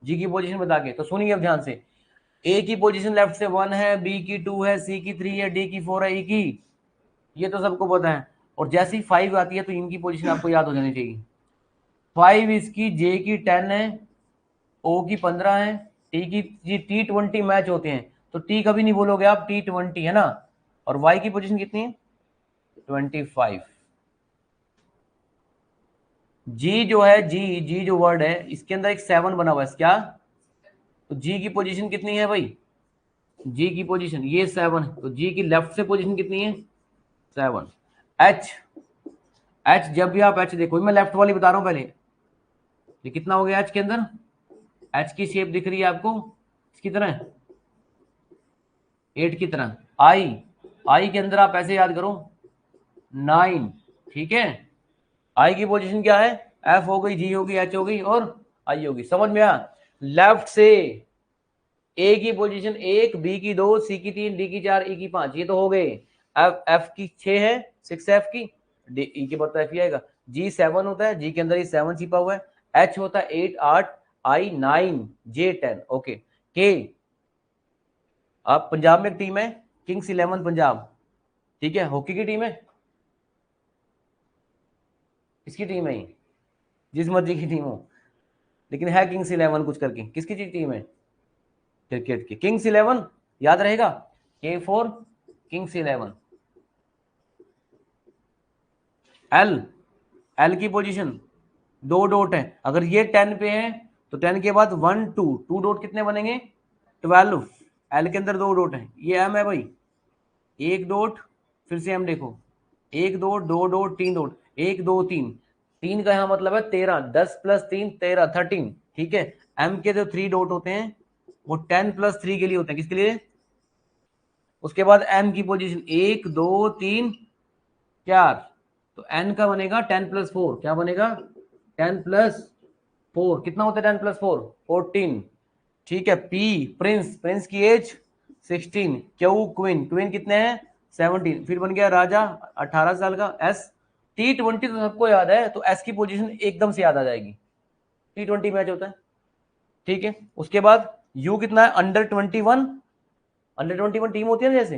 जी की पोजीशन बता के। तो सुनिए अब ध्यान से, ए की पोजीशन लेफ्ट से 1 है, बी की 2 है, सी की 3 है, डी की 4 है, ई की, ये तो सबको पता है। और जैसे ही 5 आती है तो इनकी पोजीशन आपको याद हो जानी चाहिए। 5 इसकी, जे की 10 है, ओ की 15 है, टी की जी T20 मैच होते हैं तो टी कभी नहीं बोलोगे आप, T20 है ना। और वाई की पोजीशन कितनी है? 25। जी जो है, जी जो वर्ड है इसके अंदर एक 7 बना हुआ है, क्या? तो जी की पोजीशन कितनी है भाई? जी की पोजीशन ये 7 है, तो जी की लेफ्ट से पोजीशन कितनी है? 7। एच, एच जब भी आप एच देखो, मैं लेफ्ट वाली बता रहा हूं पहले, ये कितना हो गया एच के अंदर? एच की शेप दिख रही है आपको इसकी तरह, 8 की तरह। आई, आई के अंदर आप ऐसे याद करो 9, ठीक है। आई की पोजीशन क्या है? एफ हो गई, जी होगी, एच होगी और आई होगी। समझ में आया? लेफ्ट से ए की पोजीशन 1, बी की 2, सी की 3, डी की 4, ई की 5, ये तो हो गए। एफ, एफ की 6 है, 6 एफ की, डी ई के बाद तो एफ ही आएगा। जी 7 होता है, जी के अंदर ही 7 छिपा हुआ है। एच होता है 8 8, आई 9, जे 10। ओके। के, आप पंजाब में एक टीम है किंग्स 11 पंजाब, ठीक है, हॉकी की टीम है, इसकी टीम है, जिस मर्जी की टीम हो, लेकिन है किंग्स 11 कुछ करके, किसकी टीम है? क्रिकेट की किंग्स 11, याद रहेगा, के फॉर किंग्स 11। एल, एल की पोजीशन 2 डॉट है, अगर ये 10 पे है तो 10 के बाद 1 2, 2 डॉट कितने बनेंगे? 12। एल के अंदर 2 डॉट है, ये एम है भाई, 1 डॉट, फिर से एम देखो, 1 डॉट, 2 डॉट, 3 डॉट, 1 2 3, 3 का यहां मतलब है 13, 10 प्लस 3 13, 13, ठीक है। एम के जो 3 डॉट होते हैं वो 10 प्लस 3 के लिए होते हैं, किसके लिए? उसके बाद एम की पोजीशन 1 2 3 4, तो एन का बनेगा 10 प्लस 4, क्या बनेगा? 10 प्लस 4 कितना होता है? 10 प्लस 4 14, ठीक है। पी प्रिंस, प्रिंस की एज 16। क्यू क्वीन, क्वीन कितने हैं? 17, फिर बन गया राजा 18 साल का। एस, T20 तो सबको याद है, तो एस की पोजीशन एकदम से याद आ जाएगी, T20 मैच होता है, ठीक है। उसके बाद यू कितना है? अंडर 21, अंडर 21 टीम होती है ना जैसे।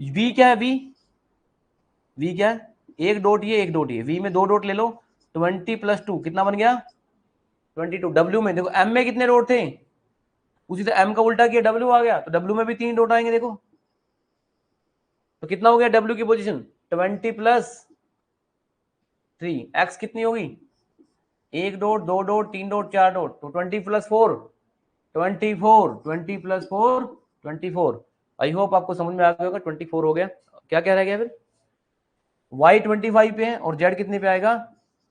वी क्या है? वी, वी क्या है? 1 डॉट ये, 1 डॉट ये, वी में 2 डॉट ले लो, 20 प्लस 2 कितना बन गया? 22। डब्ल्यू में देखो, एम में कितने डॉट थे? उसी तरह एम का उल्टा किया, डब्ल्यू आ गया, तो डब्ल्यू में भी 3 डॉट आएंगे देखो, तो कितना हो गया डब्ल्यू की पोजीशन? 20 प्लस 3। एक्स कितनी होगी? 1 डॉट, 2 डॉट, 3 डॉट, 4 डॉट, तो 20 प्लस 4 24, 20 प्लस 4 24। आई होप आपको समझ में आ गया होगा। 24 हो गया, क्या कह रहा गया फिर? वाई 25 पे है और जेड कितने पे आएगा?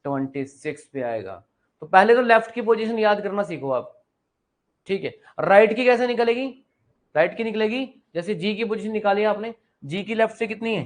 26 पे आएगा। तो पहले तो लेफ्ट की पोजीशन याद करना सीखो आप, ठीक है। राइट की कैसे निकलेगी? राइट की निकलेगी जैसे जी की पोजीशन निकाली आपने, जी की लेफ्ट से कितनी है?